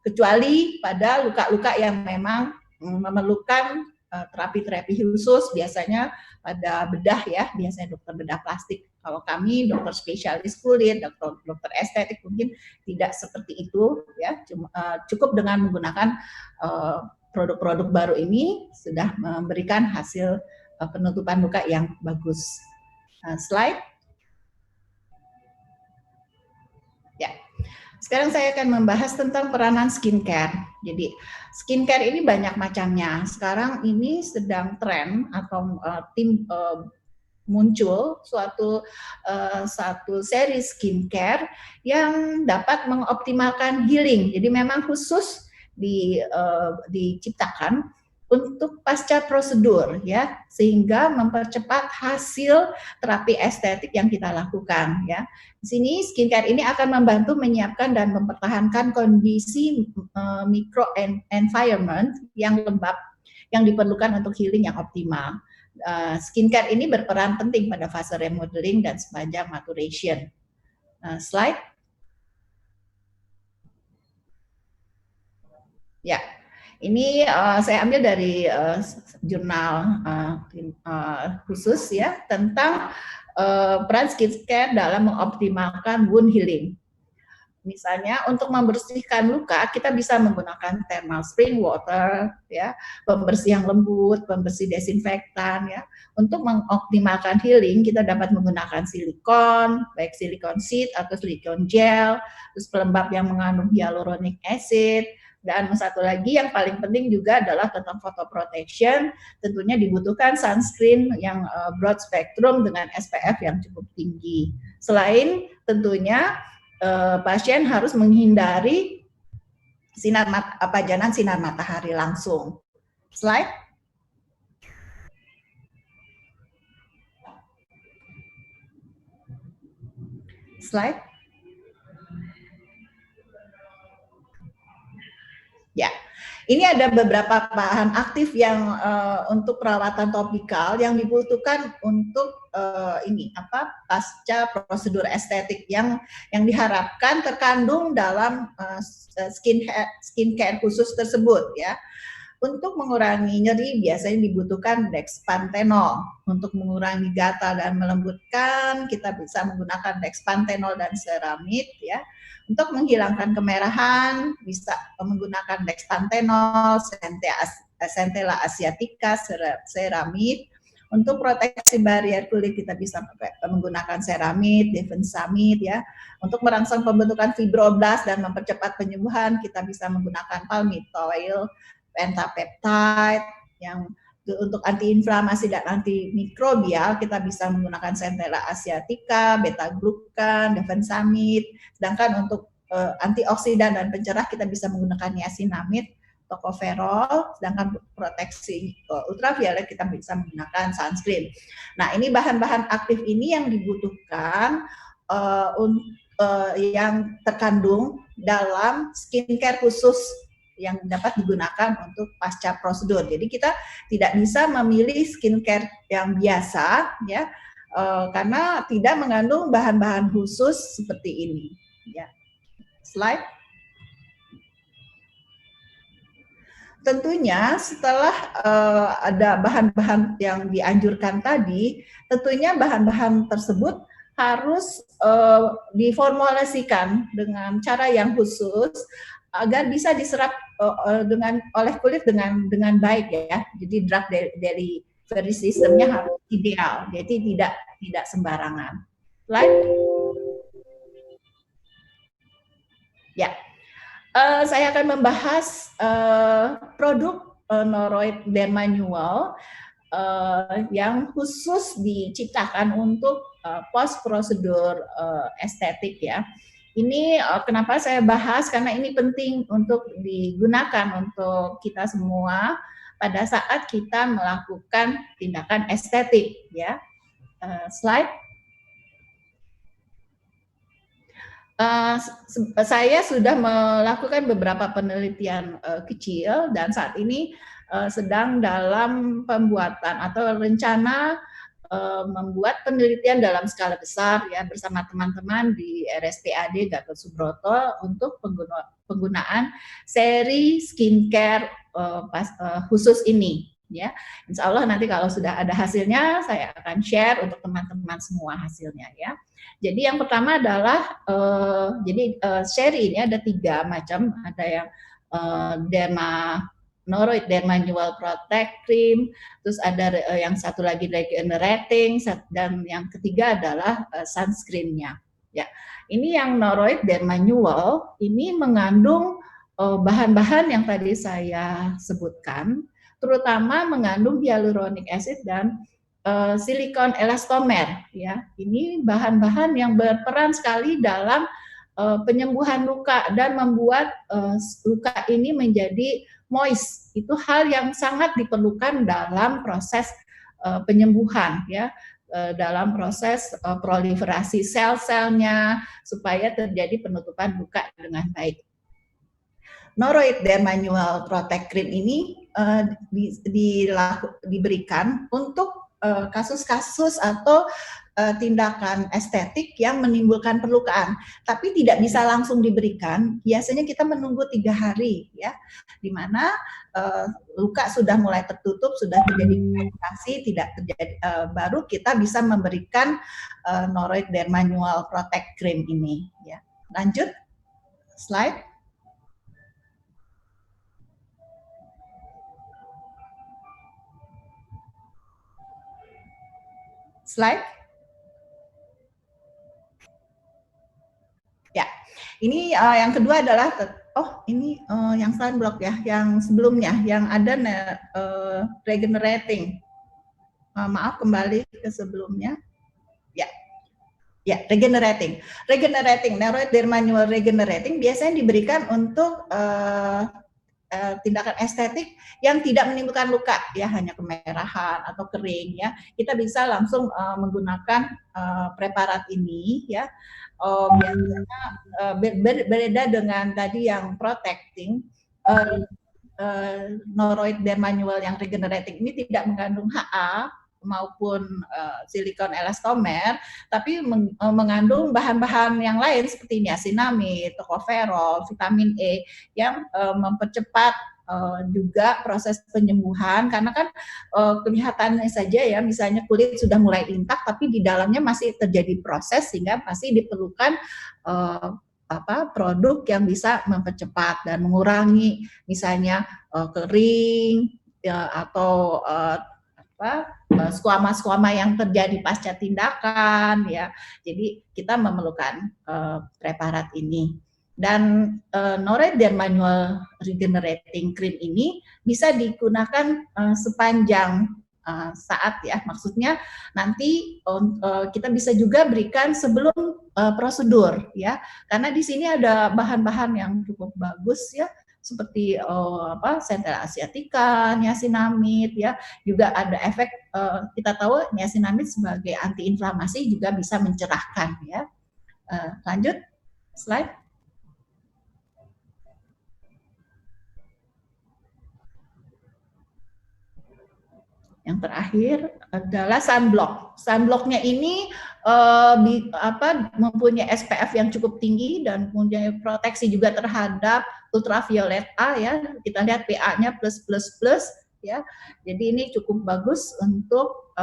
kecuali pada luka-luka yang memang memerlukan terapi-terapi khusus, biasanya pada bedah, ya, biasanya dokter bedah plastik. Kalau kami dokter spesialis kulit, dokter estetik mungkin tidak seperti itu, ya. Cukup dengan menggunakan produk-produk baru ini sudah memberikan hasil penutupan luka yang bagus. Slide. Ya, sekarang saya akan membahas tentang peranan skincare. Jadi skincare ini banyak macamnya. Sekarang ini sedang tren atau muncul satu seri skincare yang dapat mengoptimalkan healing. Jadi memang khusus diciptakan untuk pasca prosedur, ya, sehingga mempercepat hasil terapi estetik yang kita lakukan, ya. Di sini skincare ini akan membantu menyiapkan dan mempertahankan kondisi microenvironment yang lembab yang diperlukan untuk healing yang optimal. Skincare ini berperan penting pada fase remodeling dan sepanjang maturation. Slide. Sekarang saya akan membahas tentang peranan skincare. Jadi skincare ini banyak macamnya. Sekarang ini sedang tren atau skincare yang dapat mengoptimalkan healing. Jadi memang khusus diciptakan untuk pasca prosedur, ya, sehingga mempercepat hasil terapi estetik yang kita lakukan, ya. Di sini skincare ini akan membantu menyiapkan dan mempertahankan kondisi microenvironment yang lembab yang diperlukan untuk healing yang optimal. Skincare ini berperan penting pada fase remodeling dan sepanjang maturation. Slide. Ya, ini saya ambil dari jurnal khusus ya tentang peran skincare dalam mengoptimalkan wound healing. Misalnya untuk membersihkan luka kita bisa menggunakan thermal spring water ya, pembersih yang lembut, pembersih desinfektan ya. Untuk mengoptimalkan healing kita dapat menggunakan silikon, baik silikon sheet atau silikon gel, terus pelembab yang mengandung hyaluronic acid, dan satu lagi yang paling penting juga adalah tentang photoprotection, tentunya dibutuhkan sunscreen yang broad spectrum dengan SPF yang cukup tinggi. Selain tentunya pasien harus menghindari pajanan sinar matahari langsung. Slide. Slide. Ya, ini ada beberapa bahan aktif yang untuk perawatan topikal yang dibutuhkan untuk pasca prosedur estetik yang diharapkan terkandung dalam skincare khusus tersebut ya. Untuk mengurangi nyeri biasanya dibutuhkan dexpanthenol. Untuk mengurangi gatal dan melembutkan kita bisa menggunakan dexpanthenol dan ceramide ya. Untuk menghilangkan kemerahan bisa menggunakan dexpanthenol, centella asiatica, ceramide. Untuk proteksi barrier kulit kita bisa menggunakan ceramide, defensamide ya. Untuk merangsang pembentukan fibroblast dan mempercepat penyembuhan kita bisa menggunakan palmitoyl, pentapeptide, yang untuk antiinflamasi dan antimikrobial kita bisa menggunakan centella asiatica, beta-glucan, defensamide. Sedangkan untuk antioksidan dan pencerah kita bisa menggunakan niacinamide, tocopherol. Sedangkan proteksi ultraviolet kita bisa menggunakan sunscreen. Nah, ini bahan-bahan aktif ini yang dibutuhkan yang terkandung dalam skincare khusus yang dapat digunakan untuk pasca prosedur. Jadi kita tidak bisa memilih skincare yang biasa ya, karena tidak mengandung bahan-bahan khusus seperti ini. Ya. Slide. Tentunya setelah ada bahan-bahan yang dianjurkan tadi, tentunya bahan-bahan tersebut harus diformulasikan dengan cara yang khusus agar bisa diserap oleh kulit dengan baik ya. Jadi drug delivery sistemnya harus ideal, jadi tidak sembarangan. Slide. Ya, saya akan membahas produk Noroid Dermanual yang khusus diciptakan untuk post prosedur estetik ya. Ini kenapa saya bahas, karena ini penting untuk digunakan untuk kita semua pada saat kita melakukan tindakan estetik ya. Slide. Saya sudah melakukan beberapa penelitian kecil dan saat ini sedang dalam pembuatan atau rencana membuat penelitian dalam skala besar ya bersama teman-teman di RSPAD Gatot Subroto untuk penggunaan seri skincare khusus ini ya. Insya Allah nanti kalau sudah ada hasilnya saya akan share untuk teman-teman semua hasilnya ya. Jadi yang pertama adalah seri ini ada 3 macam, ada yang Noroid Dermanual Protect Cream, terus ada yang satu lagi regenerating, dan yang ketiga adalah sunscreen-nya. Ya, ini yang Noroid Dermanual ini mengandung bahan-bahan yang tadi saya sebutkan, terutama mengandung hyaluronic acid dan silikon elastomer. Ya, ini bahan-bahan yang berperan sekali dalam penyembuhan luka dan membuat luka ini menjadi moist. Itu hal yang sangat diperlukan dalam proses penyembuhan ya, dalam proses proliferasi sel-selnya supaya terjadi penutupan luka dengan baik. Noroid Dermanual Protect Cream ini diberikan untuk kasus-kasus atau tindakan estetik yang menimbulkan perlukaan, tapi tidak bisa langsung diberikan. Biasanya kita menunggu 3 hari, ya, di mana luka sudah mulai tertutup, sudah terjadi infeksi, tidak terjadi, baru kita bisa memberikan Noroid Dermanual Protect Cream ini. Ya, lanjut slide. Slide. Ya, ini yang kedua adalah, ini yang sunblock ya, yang sebelumnya, yang ada regenerating. Maaf, kembali ke sebelumnya. Ya, regenerating. Noroid Dermanual Regenerating biasanya diberikan untuk tindakan estetik yang tidak menimbulkan luka, ya, hanya kemerahan atau kering, ya. Kita bisa langsung menggunakan preparat ini, ya. Biasanya berbeda dengan tadi yang protecting. Noroid Dermanual yang regenerating ini tidak mengandung HA maupun silikon elastomer, tapi mengandung bahan-bahan yang lain seperti niacinamide, tocopherol, vitamin E yang mempercepat juga proses penyembuhan, karena kan kelihatannya saja ya, misalnya kulit sudah mulai intak tapi di dalamnya masih terjadi proses, sehingga masih diperlukan produk yang bisa mempercepat dan mengurangi misalnya kering ya, atau skuama-skuama yang terjadi pasca tindakan, ya. Jadi kita memerlukan preparat ini. Dan Noroid Dermanual Regenerating Cream ini bisa digunakan sepanjang saat, ya. Maksudnya nanti kita bisa juga berikan sebelum prosedur, ya. Karena di sini ada bahan-bahan yang cukup bagus, ya, seperti Centella asiatica, niacinamide, ya. Juga ada efek, kita tahu niacinamide sebagai antiinflamasi juga bisa mencerahkan, ya. Lanjut slide. Yang terakhir adalah sunblock. Sunblocknya ini mempunyai SPF yang cukup tinggi dan mempunyai proteksi juga terhadap ultraviolet A, ya. Kita lihat PA-nya plus, ya. Jadi ini cukup bagus untuk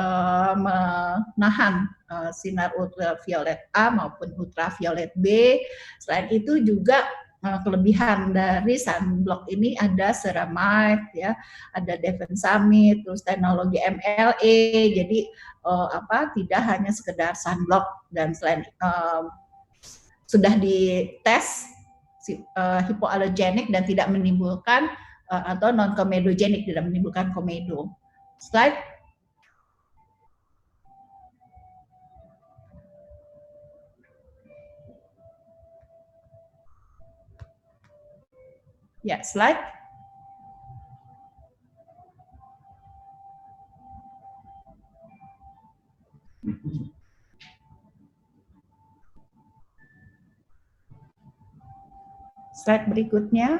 menahan sinar ultraviolet A maupun ultraviolet B. Selain itu juga kelebihan dari sunblock ini ada ceramide, ya, ada defensamide, terus teknologi MLA, jadi tidak hanya sekedar sunblock, dan selain sudah dites hipoalergenik dan tidak menimbulkan atau non komedogenik, tidak menimbulkan komedo. Slide. Ya, slide. Slide berikutnya.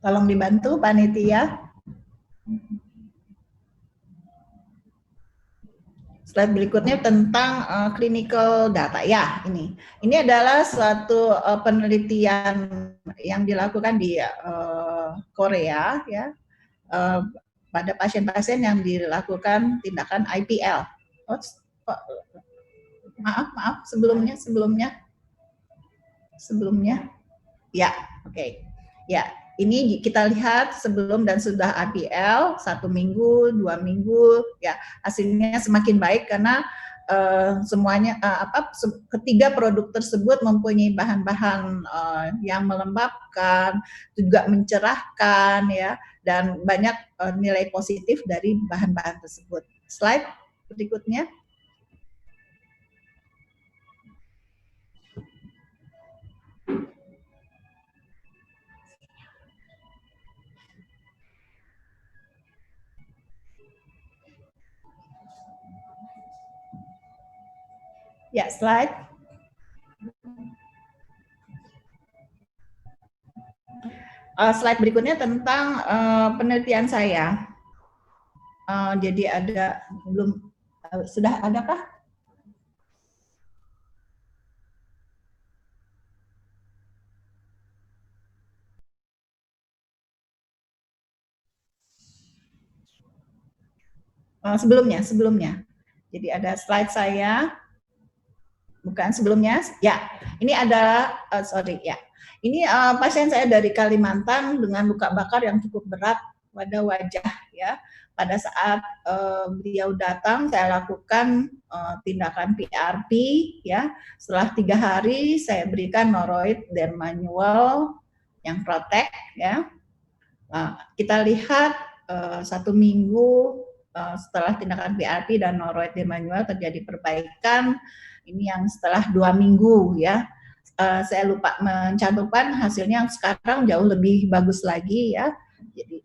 Tolong dibantu panitia. Slide berikutnya tentang clinical data. Ya, ini adalah suatu penelitian yang dilakukan di Korea, ya, pada pasien-pasien yang dilakukan tindakan IPL. Maaf, sebelumnya. Ya, oke. Ya, ini kita lihat sebelum dan sudah IPL 1 minggu, 2 minggu, ya, hasilnya semakin baik karena semuanya ketiga produk tersebut mempunyai bahan-bahan yang melembabkan, juga mencerahkan, ya, dan banyak nilai positif dari bahan-bahan tersebut. Slide berikutnya. Ya, slide. slide berikutnya tentang penelitian saya. Jadi ada belum sudah adakah? Sebelumnya. Jadi ada slide saya, bukan sebelumnya, ya. Ini adalah, ini pasien saya dari Kalimantan dengan luka bakar yang cukup berat pada wajah, ya. Pada saat beliau datang, saya lakukan tindakan PRP, ya. Setelah 3 hari, saya berikan noroid dermanual yang protek, ya. Kita lihat 1 minggu setelah tindakan PRP dan noroid dermanual terjadi perbaikan. Ini yang setelah 2 minggu, ya. Saya lupa mencantumkan hasilnya, sekarang jauh lebih bagus lagi, ya. Jadi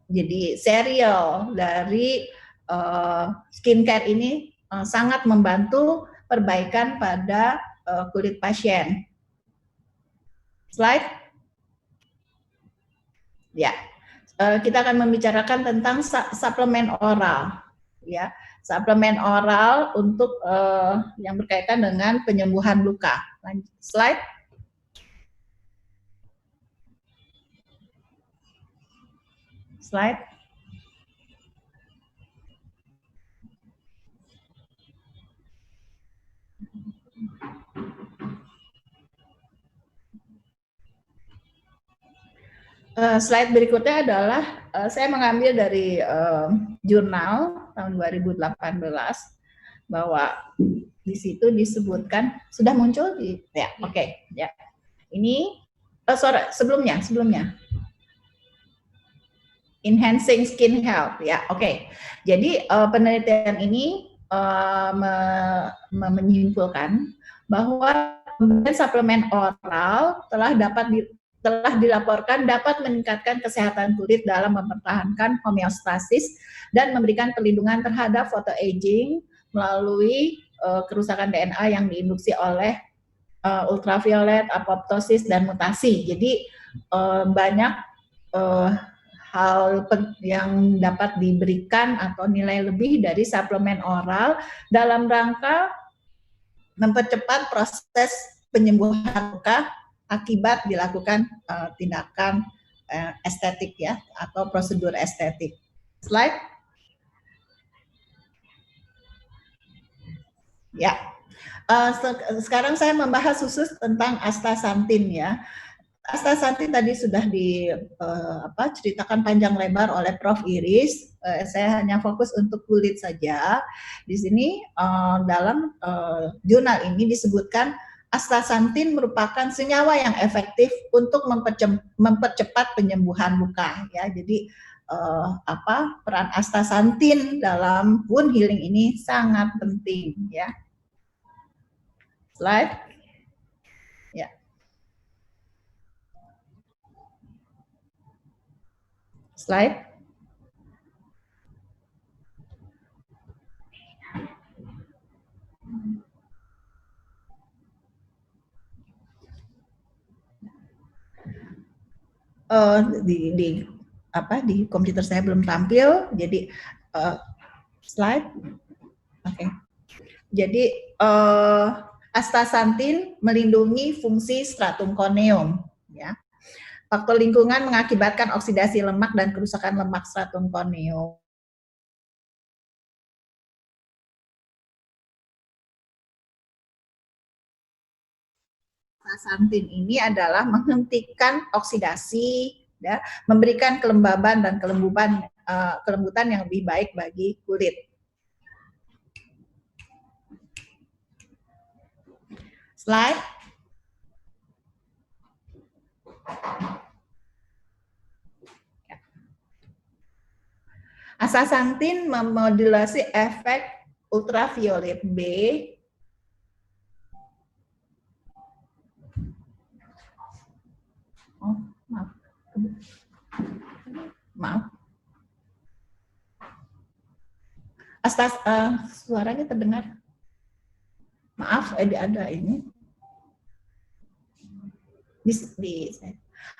jadi serial dari skincare ini sangat membantu perbaikan pada kulit pasien. Slide. Ya, kita akan membicarakan tentang suplemen oral, ya, suplemen oral untuk yang berkaitan dengan penyembuhan luka. Lanjut, slide. Slide. Slide berikutnya adalah saya mengambil dari jurnal tahun 2018 bahwa di situ disebutkan sudah muncul di ya oke. Ya ini sebelumnya enhancing skin health, ya oke. Jadi penelitian ini menyimpulkan bahwa suplemen oral telah dilaporkan dapat meningkatkan kesehatan kulit dalam mempertahankan homeostasis dan memberikan perlindungan terhadap photoaging melalui kerusakan DNA yang diinduksi oleh ultraviolet, apoptosis, dan mutasi. Jadi banyak hal yang dapat diberikan atau nilai lebih dari suplemen oral dalam rangka mempercepat proses penyembuhan luka akibat dilakukan tindakan estetik, ya, atau prosedur estetik. Slide. Ya. Sekarang saya membahas khusus tentang astaxanthin, ya. Astaxanthin tadi sudah diceritakan panjang lebar oleh Prof. Iris. Saya hanya fokus untuk kulit saja. Di sini dalam jurnal ini disebutkan astaxanthin merupakan senyawa yang efektif untuk mempercepat penyembuhan luka, ya. Jadi peran astaxanthin dalam wound healing ini sangat penting, ya. Slide. Ya. Slide. Di komputer saya belum tampil, jadi slide. Oke. Jadi astaxanthin melindungi fungsi stratum corneum, ya. Faktor lingkungan mengakibatkan oksidasi lemak dan kerusakan lemak stratum corneum. Astaxanthin ini adalah menghentikan oksidasi, ya, memberikan kelembaban dan kelembutan yang lebih baik bagi kulit. Slide. Astaxanthin memodulasi efek ultraviolet B maaf. Suaranya terdengar. Maaf, ada ini.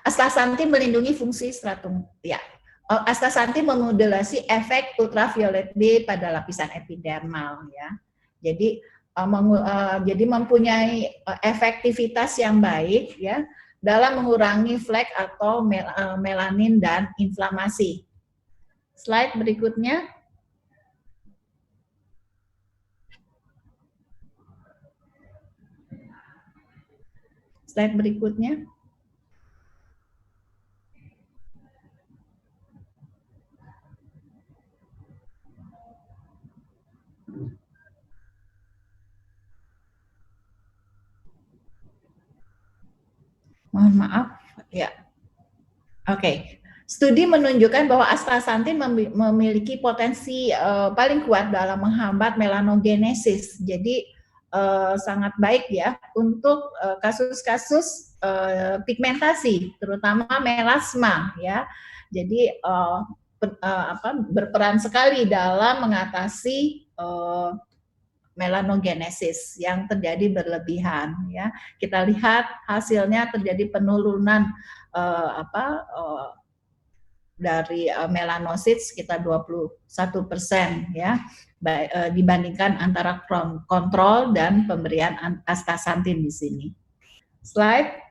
Astaxanthin melindungi fungsi stratum, ya. Astaxanthin memodulasi efek ultraviolet B pada lapisan epidermal, ya. Jadi jadi mempunyai efektivitas yang baik, ya, dalam mengurangi flek atau melanin dan inflamasi. Slide berikutnya. Slide berikutnya. Mohon maaf, ya. Oke. Studi menunjukkan bahwa astaxanthin memiliki potensi paling kuat dalam menghambat melanogenesis. Jadi sangat baik ya untuk kasus-kasus pigmentasi, terutama melasma ya. Jadi berperan sekali dalam mengatasi melanogenesis yang terjadi berlebihan ya. Kita lihat hasilnya terjadi penurunan dari melanosit sekitar 21% ya, dibandingkan antara kontrol dan pemberian astaxanthin di sini. Slide.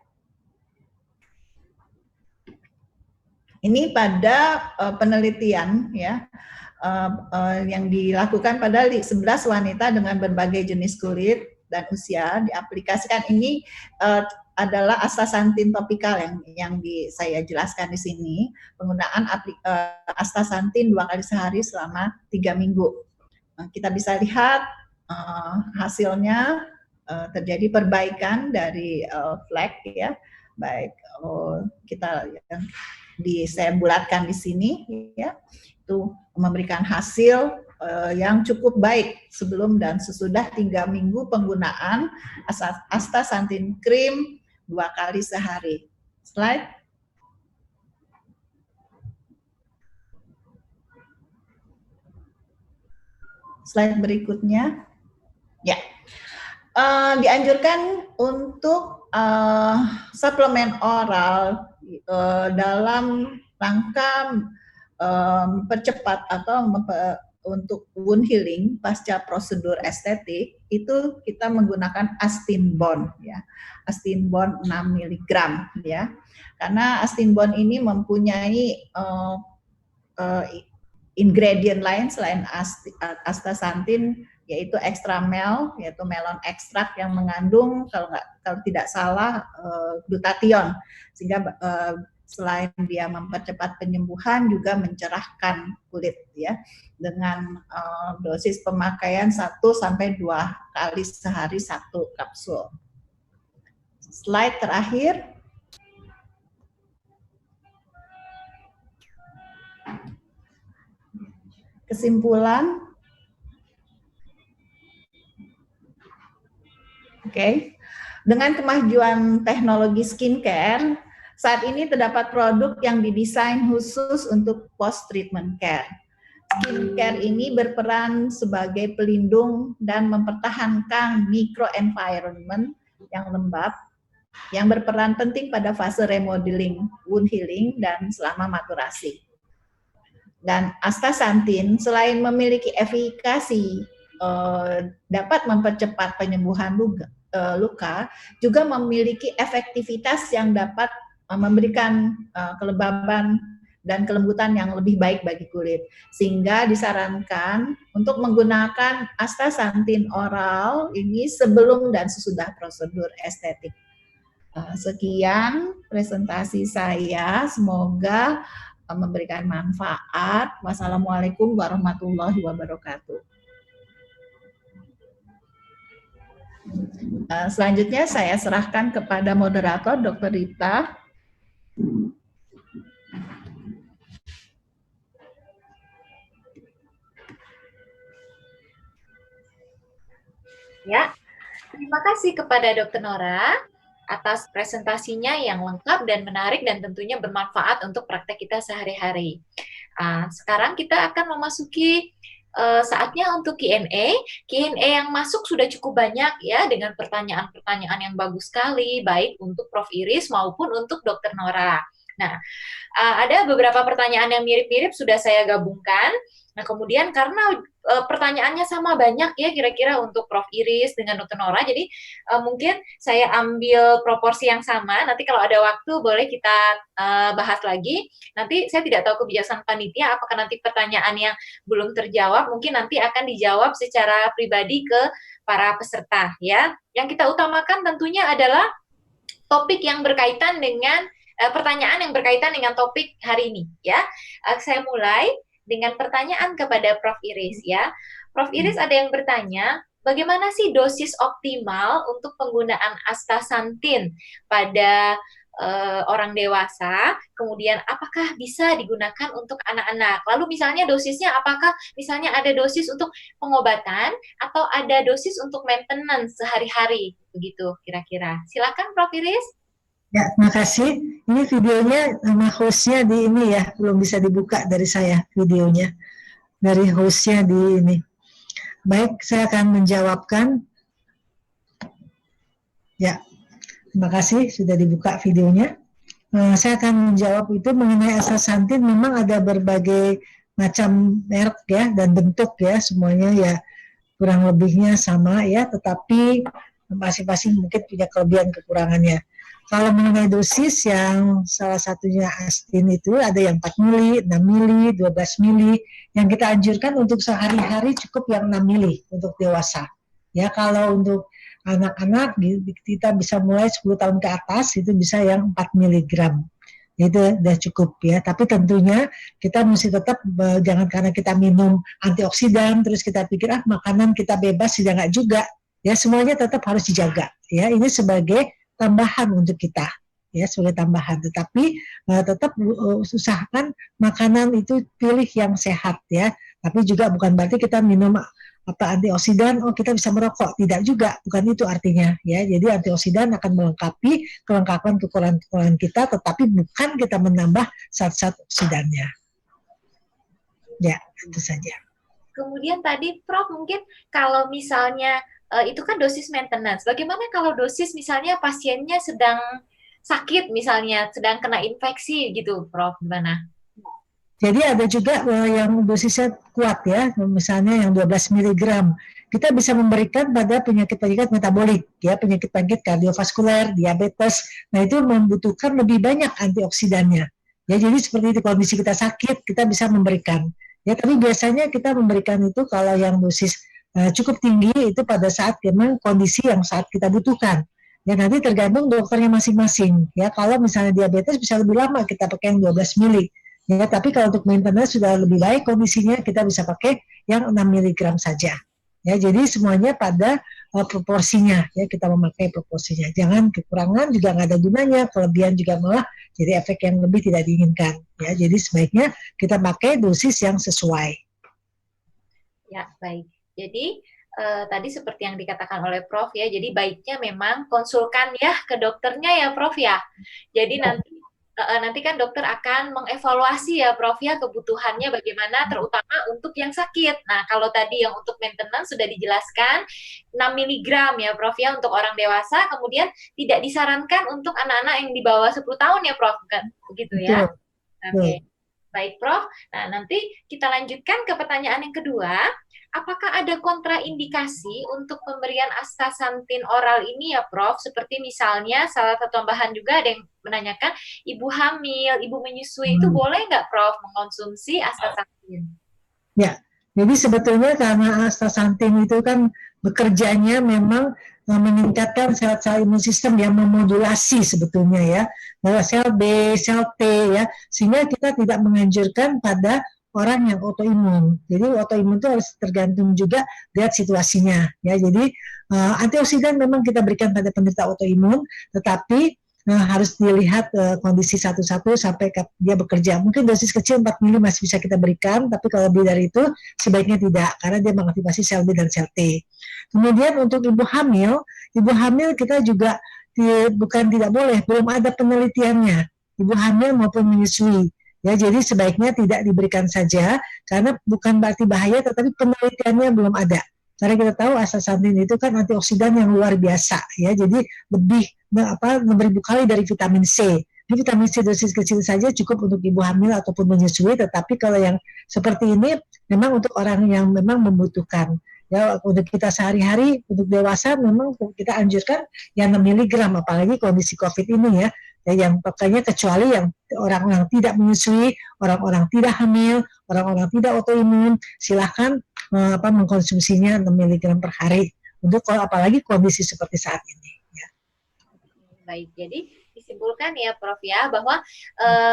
Ini pada penelitian ya yang dilakukan pada 11 wanita dengan berbagai jenis kulit dan usia, diaplikasikan. Ini adalah astaxanthin topikal yang saya jelaskan di sini, penggunaan astaxanthin 2 kali sehari selama 3 minggu. Kita bisa lihat hasilnya terjadi perbaikan dari flek ya, baik kita saya bulatkan di sini ya, itu memberikan hasil yang cukup baik sebelum dan sesudah 3 minggu penggunaan astaxanthin krim 2 kali sehari. Slide. Slide berikutnya. Ya. Dianjurkan untuk suplemen oral dalam rangka mempercepat atau untuk wound healing pasca prosedur estetik, itu kita menggunakan Astinbon ya. Astinbon 6 mg ya. Karena Astinbon ini mempunyai ingredient lain selain astaxanthin, yaitu extramel, yaitu melon ekstrak yang mengandung kalau tidak salah glutathione, sehingga selain dia mempercepat penyembuhan juga mencerahkan kulit ya, dengan dosis pemakaian 1 sampai 2 kali sehari 1 kapsul. Slide terakhir. Kesimpulan. Oke. Dengan kemajuan teknologi skincare, saat ini terdapat produk yang didesain khusus untuk post-treatment care. Skincare ini berperan sebagai pelindung dan mempertahankan microenvironment yang lembab, yang berperan penting pada fase remodeling, wound healing, dan selama maturasi. Dan astaxanthin selain memiliki efikasi dapat mempercepat penyembuhan luka, juga memiliki efektivitas yang dapat memberikan kelembaban dan kelembutan yang lebih baik bagi kulit, sehingga disarankan untuk menggunakan astaxanthin oral ini sebelum dan sesudah prosedur estetik. Sekian presentasi saya, semoga memberikan manfaat. Wassalamualaikum warahmatullahi wabarakatuh. Selanjutnya saya serahkan kepada moderator Dr. Rita. Ya, terima kasih kepada Dr. Nora atas presentasinya yang lengkap dan menarik dan tentunya bermanfaat untuk praktek kita sehari-hari. Sekarang kita akan memasuki saatnya untuk Q&A. Q&A yang masuk sudah cukup banyak ya, dengan pertanyaan-pertanyaan yang bagus sekali, baik untuk Prof. Iris maupun untuk Dr. Nora. Nah, ada beberapa pertanyaan yang mirip-mirip sudah saya gabungkan. Nah, kemudian karena pertanyaannya sama banyak ya kira-kira untuk Prof. Iris dengan Dr. Nora, jadi mungkin saya ambil proporsi yang sama. Nanti kalau ada waktu boleh kita bahas lagi. Nanti saya tidak tahu kebijaksanaan panitia, apakah nanti pertanyaan yang belum terjawab mungkin nanti akan dijawab secara pribadi ke para peserta ya. Yang kita utamakan tentunya adalah topik yang berkaitan dengan pertanyaan yang berkaitan dengan topik hari ini ya. Saya mulai dengan pertanyaan kepada Prof. Iris ya. Prof. Iris ada yang bertanya, bagaimana sih dosis optimal untuk penggunaan astaxanthin pada orang dewasa? Kemudian apakah bisa digunakan untuk anak-anak? Lalu misalnya dosisnya apakah misalnya ada dosis untuk pengobatan atau ada dosis untuk maintenance sehari-hari begitu kira-kira? Silakan Prof. Iris. Ya, terima kasih. Ini videonya sama hostnya di ini ya, belum bisa dibuka dari saya videonya. Dari hostnya di ini. Baik, saya akan menjawabkan. Ya, terima kasih sudah dibuka videonya. Saya akan menjawab itu mengenai astaxanthin. Memang ada berbagai macam merek ya dan bentuk ya, semuanya ya kurang lebihnya sama ya, tetapi masing-masing mungkin punya kelebihan kekurangannya. Kalau mengenai dosis yang salah satunya Astin itu ada yang 4 mili, 6 mili, 12 mili. Yang kita anjurkan untuk sehari-hari cukup yang 6 mili untuk dewasa. Ya, kalau untuk anak-anak kita bisa mulai 10 tahun ke atas itu bisa yang 4 miligram. Itu sudah cukup ya. Tapi tentunya kita mesti tetap jangan karena kita minum antioksidan terus kita pikir makanan kita bebas, tidak enggak juga. Ya, semuanya tetap harus dijaga. Ya, ini sebagai tambahan untuk kita ya, sebagai tambahan, tetapi tetap usahakan makanan itu pilih yang sehat ya, tapi juga bukan berarti kita minum antioksidan kita bisa merokok, tidak juga, bukan itu artinya ya. Jadi antioksidan akan melengkapi kelengkapan kekurangan kita, tetapi bukan kita menambah zat-zat oksidannya ya, itu saja. Kemudian tadi Prof mungkin kalau misalnya itu kan dosis maintenance. Bagaimana kalau dosis misalnya pasiennya sedang sakit, misalnya sedang kena infeksi gitu, Prof? Gimana? Jadi ada juga yang dosisnya kuat ya, misalnya yang 12 mg. Kita bisa memberikan pada penyakit-penyakit metabolik, ya, penyakit-penyakit kardiovaskuler, diabetes. Nah, itu membutuhkan lebih banyak antioksidannya. Ya, jadi seperti itu, kondisi kita sakit, kita bisa memberikan. Ya, tapi biasanya kita memberikan itu kalau yang dosis cukup tinggi itu pada saat memang kondisi yang saat kita butuhkan. Ya, nanti tergantung dokternya masing-masing. Ya, kalau misalnya diabetes bisa lebih lama kita pakai yang 12 mili. Ya, tapi kalau untuk maintenance sudah lebih baik kondisinya, kita bisa pakai yang 6 mg saja. Ya, jadi semuanya pada proporsinya ya, kita memakai proporsinya. Jangan kekurangan juga nggak ada gunanya, kelebihan juga malah jadi efek yang lebih tidak diinginkan. Ya, jadi sebaiknya kita pakai dosis yang sesuai. Ya, baik. Jadi tadi seperti yang dikatakan oleh Prof ya, jadi baiknya memang konsulkan ya ke dokternya ya Prof ya. Jadi nanti kan dokter akan mengevaluasi ya Prof ya kebutuhannya bagaimana, terutama untuk yang sakit. Nah, kalau tadi yang untuk maintenance sudah dijelaskan 6 mg ya Prof ya untuk orang dewasa, kemudian tidak disarankan untuk anak-anak yang di bawah 10 tahun ya Prof, kan? Begitu ya. Oke. Baik Prof. Nah, nanti kita lanjutkan ke pertanyaan yang kedua. Apakah ada kontraindikasi untuk pemberian astaxanthin oral ini ya Prof? Seperti misalnya salah satu tambahan juga ada yang menanyakan ibu hamil, ibu menyusui itu boleh nggak Prof mengkonsumsi astaxanthin? Ya, jadi sebetulnya karena astaxanthin itu kan bekerjanya memang meningkatkan sel-sel imun sistem yang memodulasi sebetulnya ya, bahwa sel B, sel T ya, sehingga kita tidak menganjurkan pada orang yang autoimun. Jadi autoimun itu harus tergantung juga lihat situasinya ya. Jadi antioksidan memang kita berikan pada penderita autoimun, tetapi harus dilihat kondisi satu-satu sampai dia bekerja. Mungkin dosis kecil 4 mili masih bisa kita berikan, tapi kalau lebih dari itu sebaiknya tidak, karena dia mengaktifasi sel B dan sel T. Kemudian untuk ibu hamil kita juga bukan tidak boleh, belum ada penelitiannya, ibu hamil maupun menyusui. Ya, jadi sebaiknya tidak diberikan saja, karena bukan berarti bahaya, tetapi penelitiannya belum ada. Karena kita tahu astaxanthin itu kan antioksidan yang luar biasa, ya, jadi lebih beribu kali dari vitamin C. Ini vitamin C dosis kecil saja cukup untuk ibu hamil ataupun menyusui, tetapi kalau yang seperti ini memang untuk orang yang memang membutuhkan. Ya, untuk kita sehari-hari, untuk dewasa memang kita anjurkan yang 6 mg, apalagi kondisi COVID ini ya, yang pokoknya kecuali yang orang-orang tidak menyusui, orang-orang tidak hamil, orang-orang tidak autoimun, silahkan mengkonsumsinya 6 mg per hari, untuk apalagi kondisi seperti saat ini. Ya. Baik, jadi disimpulkan ya Prof ya, bahwa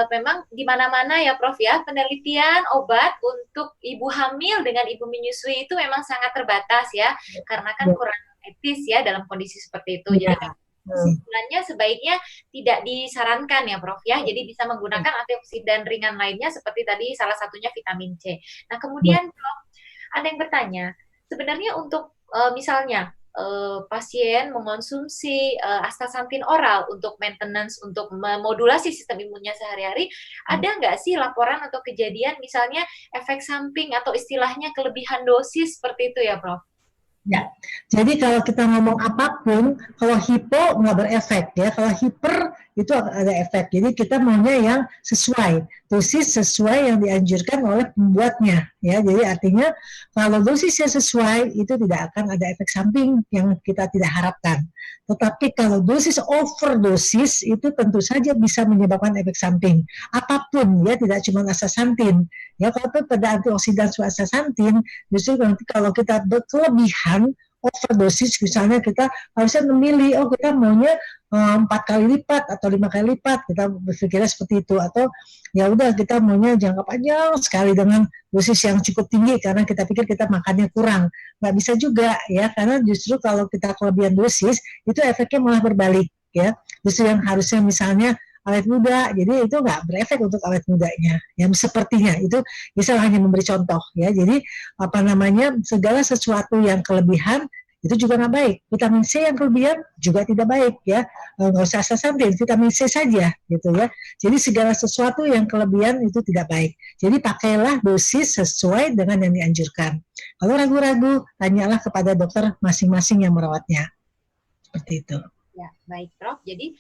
memang di mana-mana ya Prof ya, penelitian obat untuk ibu hamil dengan ibu menyusui itu memang sangat terbatas ya, karena kan kurang etis ya dalam kondisi seperti itu. Jadi kesimpulannya sebaiknya tidak disarankan ya Prof ya, jadi bisa menggunakan antioksidan ringan lainnya seperti tadi salah satunya vitamin C. Nah kemudian Prof, ada yang bertanya, sebenarnya untuk misalnya pasien mengonsumsi astaxanthin oral untuk maintenance, untuk memodulasi sistem imunnya sehari-hari, ada nggak sih laporan atau kejadian misalnya efek samping atau istilahnya kelebihan dosis seperti itu ya Prof? Ya, jadi kalau kita ngomong apapun, kalau hipo nggak berefek ya, kalau hiper itu ada efek. Jadi kita maunya yang sesuai, dosis sesuai yang dianjurkan oleh pembuatnya ya. Jadi artinya kalau dosisnya sesuai itu tidak akan ada efek samping yang kita tidak harapkan. Tetapi kalau dosis overdosis itu tentu saja bisa menyebabkan efek samping. Apapun ya, tidak cuma astaxanthin. Ya, kalau pada antioksidan astaxanthin, justru nanti kalau kita berkelebihan overdosis, misalnya kita harusnya memilih, oh kita maunya 4 kali lipat atau 5 kali lipat, kita berpikirnya seperti itu, atau ya udah kita maunya jangka panjang sekali dengan dosis yang cukup tinggi karena kita pikir kita makannya kurang. Nggak bisa juga ya, karena justru kalau kita kelebihan dosis itu efeknya malah berbalik ya, justru yang harusnya misalnya awet muda, jadi itu nggak berefek untuk awet mudanya. Yang sepertinya itu bisa hanya memberi contoh ya. Jadi segala sesuatu yang kelebihan itu juga nggak baik. Vitamin C yang kelebihan juga tidak baik ya. Nggak usah astaxanthin, vitamin C saja gitu ya. Jadi segala sesuatu yang kelebihan itu tidak baik. Jadi pakailah dosis sesuai dengan yang dianjurkan. Kalau ragu-ragu, tanyalah kepada dokter masing-masing yang merawatnya. Seperti itu. Ya, baik Prof. Jadi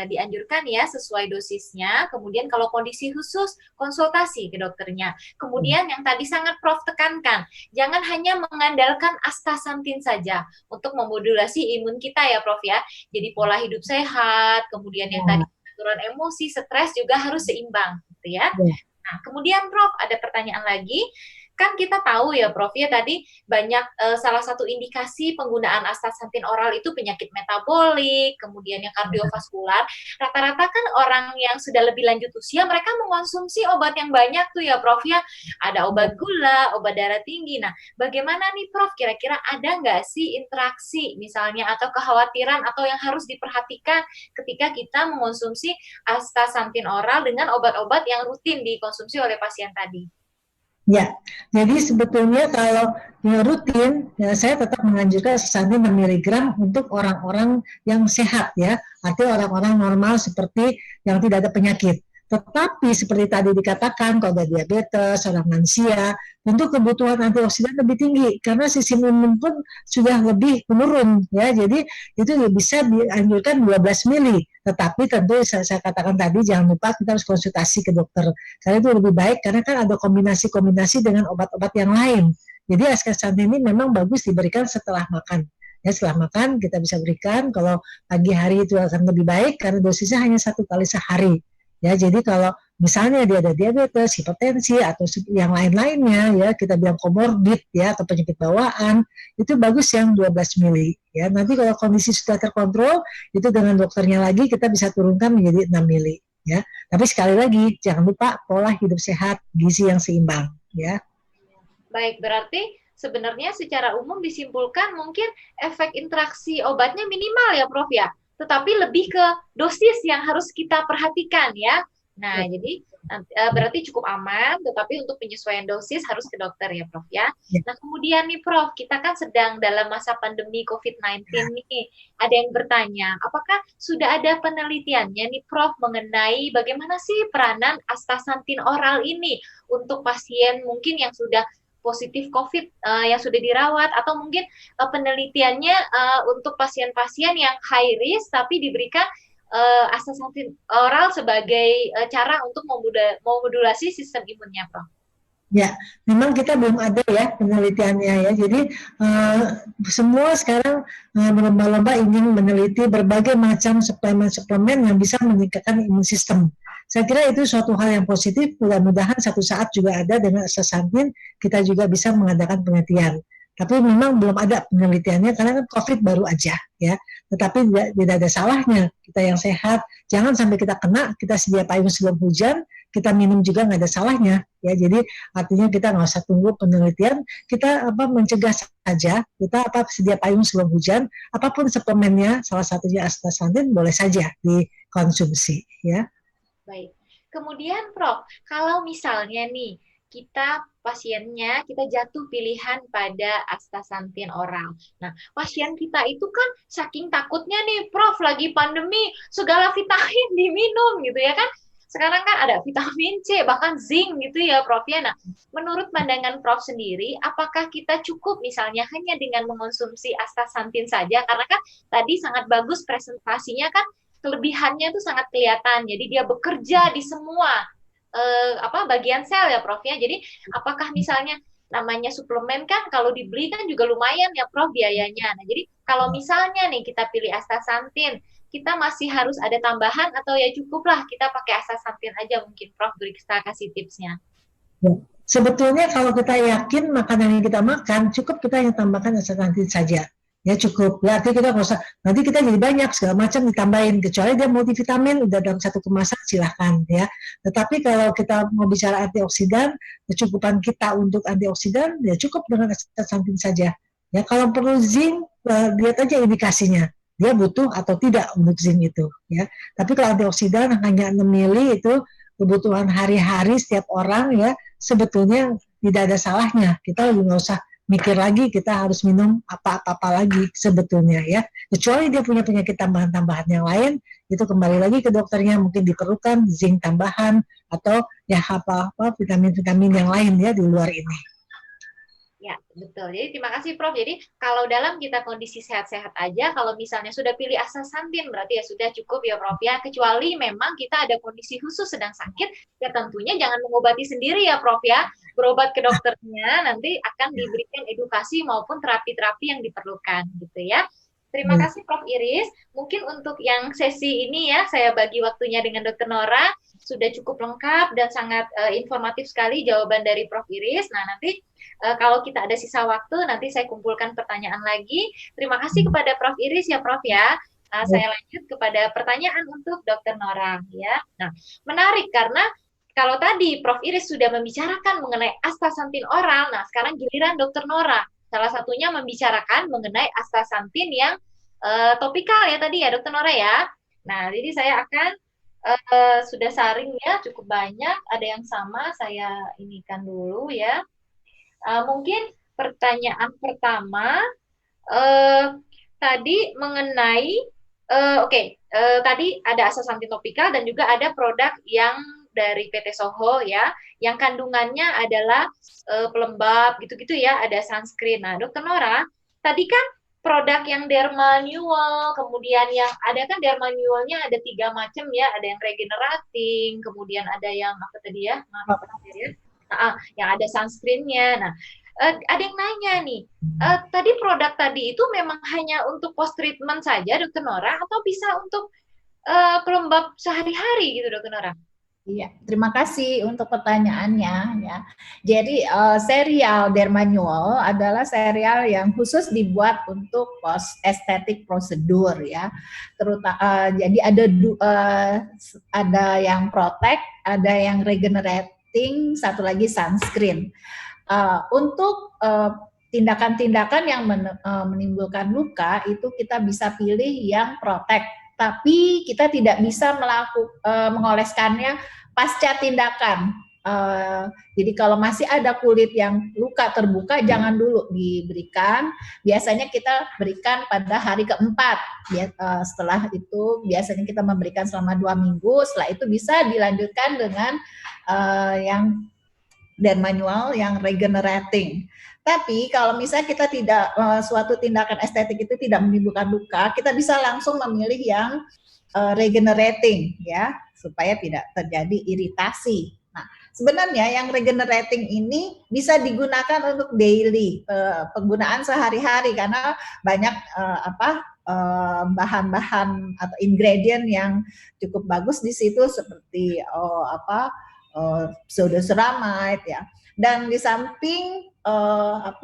dianjurkan ya sesuai dosisnya, kemudian kalau kondisi khusus konsultasi ke dokternya. Kemudian yang tadi sangat Prof tekankan, jangan hanya mengandalkan astaxanthin saja untuk memodulasi imun kita ya Prof ya. Jadi pola hidup sehat, kemudian yang tadi turun emosi, stres juga harus seimbang gitu ya. Nah, kemudian Prof ada pertanyaan lagi. Kan kita tahu ya Prof ya, tadi banyak salah satu indikasi penggunaan astaxanthin oral itu penyakit metabolik, kemudian yang kardiovaskular. Rata-rata kan orang yang sudah lebih lanjut usia mereka mengonsumsi obat yang banyak tuh ya Prof ya. Ada obat gula, obat darah tinggi. Nah, bagaimana nih Prof, kira-kira ada nggak sih interaksi misalnya atau kekhawatiran atau yang harus diperhatikan ketika kita mengonsumsi astaxanthin oral dengan obat-obat yang rutin dikonsumsi oleh pasien tadi? Ya, jadi sebetulnya kalau yang rutin, ya saya tetap menganjurkan astaxanthin 6 mg untuk orang-orang yang sehat ya, artinya orang-orang normal seperti yang tidak ada penyakit. Tetapi seperti tadi dikatakan, kalau ada diabetes, orang lansia, tentu kebutuhan antioksidan lebih tinggi karena sistem imun pun sudah lebih menurun ya. Jadi itu bisa dianjurkan 12 mili. Tetapi tentu saya katakan tadi jangan lupa kita harus konsultasi ke dokter. Karena itu lebih baik karena kan ada kombinasi-kombinasi dengan obat-obat yang lain. Jadi astaxanthin ini memang bagus diberikan setelah makan. Ya, setelah makan kita bisa berikan, kalau pagi hari itu akan lebih baik karena dosisnya hanya 1 kali sehari. Ya, jadi kalau misalnya dia ada diabetes, hipertensi atau yang lain-lainnya ya, kita bilang komorbid ya atau penyakit bawaan, itu bagus yang 12 mili ya. Nanti kalau kondisi sudah terkontrol, itu dengan dokternya lagi kita bisa turunkan menjadi 6 mili ya. Tapi sekali lagi jangan lupa pola hidup sehat, gizi yang seimbang ya. Baik, berarti sebenarnya secara umum disimpulkan mungkin efek interaksi obatnya minimal ya Prof ya, tetapi lebih ke dosis yang harus kita perhatikan ya. Nah, jadi berarti cukup aman, tetapi untuk penyesuaian dosis harus ke dokter ya, Prof ya. Ya. Nah, kemudian nih, Prof, kita kan sedang dalam masa pandemi COVID-19 nih. Ada yang bertanya, apakah sudah ada penelitiannya nih, Prof, mengenai bagaimana sih peranan astaxanthin oral ini untuk pasien mungkin yang sudah positif COVID yang sudah dirawat, atau mungkin penelitiannya untuk pasien-pasien yang high risk tapi diberikan astaxanthin oral sebagai cara untuk memodulasi sistem imunnya, Prof. Ya, memang kita belum ada ya penelitiannya ya. Jadi semua sekarang berlomba-lomba ingin meneliti berbagai macam suplemen-suplemen yang bisa meningkatkan imun sistem. Saya kira itu suatu hal yang positif. Mudah-mudahan satu saat juga ada dengan astaxanthin kita juga bisa mengadakan penelitian. Tapi memang belum ada penelitiannya karena kan COVID baru aja ya. Tetapi tidak ada salahnya kita yang sehat jangan sampai kita kena, kita sedia payung sebelum hujan, kita minum juga nggak ada salahnya ya. Jadi artinya kita nggak usah tunggu penelitian, kita mencegah saja, kita sedia payung sebelum hujan, apapun suplemennya, salah satunya astaxanthin boleh saja dikonsumsi ya. Baik. Kemudian Prof, kalau misalnya nih kita pasiennya kita jatuh pilihan pada astaxanthin oral. Nah, pasien kita itu kan saking takutnya nih, Prof, lagi pandemi segala vitamin diminum gitu ya kan. Sekarang kan ada vitamin C, bahkan zinc gitu ya, Prof ya. Nah, menurut pandangan Prof sendiri, apakah kita cukup misalnya hanya dengan mengonsumsi astaxanthin saja? Karena kan tadi sangat bagus presentasinya kan, kelebihannya itu sangat kelihatan. Jadi dia bekerja di semua bagian sel ya, Prof ya. Jadi apakah misalnya namanya suplemen kan kalau dibeli kan juga lumayan ya, Prof, biayanya. Nah, jadi kalau misalnya nih kita pilih astaxanthin, kita masih harus ada tambahan atau ya cukuplah kita pakai astaxanthin aja mungkin, Prof, kita kasih tipsnya. Ya. Sebetulnya kalau kita yakin makanan yang kita makan cukup, kita hanya tambahkan astaxanthin saja. Ya cukup, berarti kita nggak usah, nanti kita jadi banyak segala macam ditambahin, kecuali dia multivitamin udah dalam satu kemasan silahkan ya. Tetapi kalau kita mau bicara antioksidan, kecukupan kita untuk antioksidan ya cukup dengan astaxanthin saja. Ya kalau perlu zinc, lihat aja indikasinya, dia butuh atau tidak untuk zinc itu ya. Tapi kalau antioksidan hanya 6 mili itu kebutuhan hari-hari setiap orang ya, sebetulnya tidak ada salahnya, kita lebih nggak usah mikir lagi kita harus minum apa-apa lagi sebetulnya ya, kecuali dia punya penyakit tambahan-tambahan yang lain, itu kembali lagi ke dokternya, mungkin diperlukan zinc tambahan atau ya apa-apa vitamin-vitamin yang lain ya di luar ini. Ya, betul. Jadi terima kasih, Prof. Jadi kalau dalam kita kondisi sehat-sehat aja, kalau misalnya sudah pilih astaxanthin, berarti ya sudah cukup ya, Prof ya. Kecuali memang kita ada kondisi khusus sedang sakit, ya tentunya jangan mengobati sendiri ya, Prof ya. Berobat ke dokternya, nanti akan diberikan edukasi maupun terapi-terapi yang diperlukan, gitu ya. Terima kasih, Prof Iris. Mungkin untuk yang sesi ini ya, saya bagi waktunya dengan Dr. Nora, sudah cukup lengkap dan sangat informatif sekali jawaban dari Prof Iris. Nah, nanti kalau kita ada sisa waktu, nanti saya kumpulkan pertanyaan lagi. Terima kasih kepada Prof Iris ya, Prof ya. Saya lanjut kepada pertanyaan untuk Dr. Nora ya. Nah, menarik karena kalau tadi Prof Iris sudah membicarakan mengenai astaxanthin oral, nah sekarang giliran Dr. Nora. Salah satunya membicarakan mengenai astaxanthin yang topikal ya tadi ya, Dr. Nora ya. Nah, jadi saya akan sudah saring ya, cukup banyak. Ada yang sama, saya inikan dulu ya. Mungkin pertanyaan pertama tadi mengenai tadi ada astaxanthin topikal dan juga ada produk yang dari PT Soho ya, yang kandungannya adalah pelembab gitu-gitu ya, ada sunscreen. Nah, Dr. Nora, tadi kan produk yang Dermanual, kemudian yang ada kan Dermanualnya ada 3 macam ya, ada yang regenerating, kemudian ada yang apa tadi ya, yang ada sunscreen-nya. Nah, ada yang nanya nih, tadi produk tadi itu memang hanya untuk post treatment saja, Dr. Nora, atau bisa untuk pelembab sehari-hari gitu, Dr. Nora? Iya, terima kasih untuk pertanyaannya ya. Jadi serial Dermanual adalah serial yang khusus dibuat untuk post estetik prosedur ya. Jadi ada yang protect, ada yang regenerating, satu lagi sunscreen. Untuk tindakan-tindakan yang menimbulkan luka itu kita bisa pilih yang protect. Tapi kita tidak bisa mengoleskannya pasca tindakan. Jadi kalau masih ada kulit yang luka terbuka, jangan dulu diberikan. Biasanya kita berikan pada hari keempat. Setelah itu biasanya kita memberikan selama 2 minggu. Setelah itu bisa dilanjutkan dengan yang dermanual yang regenerating. Tapi kalau misalnya kita tidak suatu tindakan estetik itu tidak menimbulkan luka, kita bisa langsung memilih yang regenerating ya, supaya tidak terjadi iritasi. Nah, sebenarnya yang regenerating ini bisa digunakan untuk daily penggunaan sehari-hari karena banyak bahan-bahan atau ingredient yang cukup bagus di situ seperti pseudoceramide ya. Dan di samping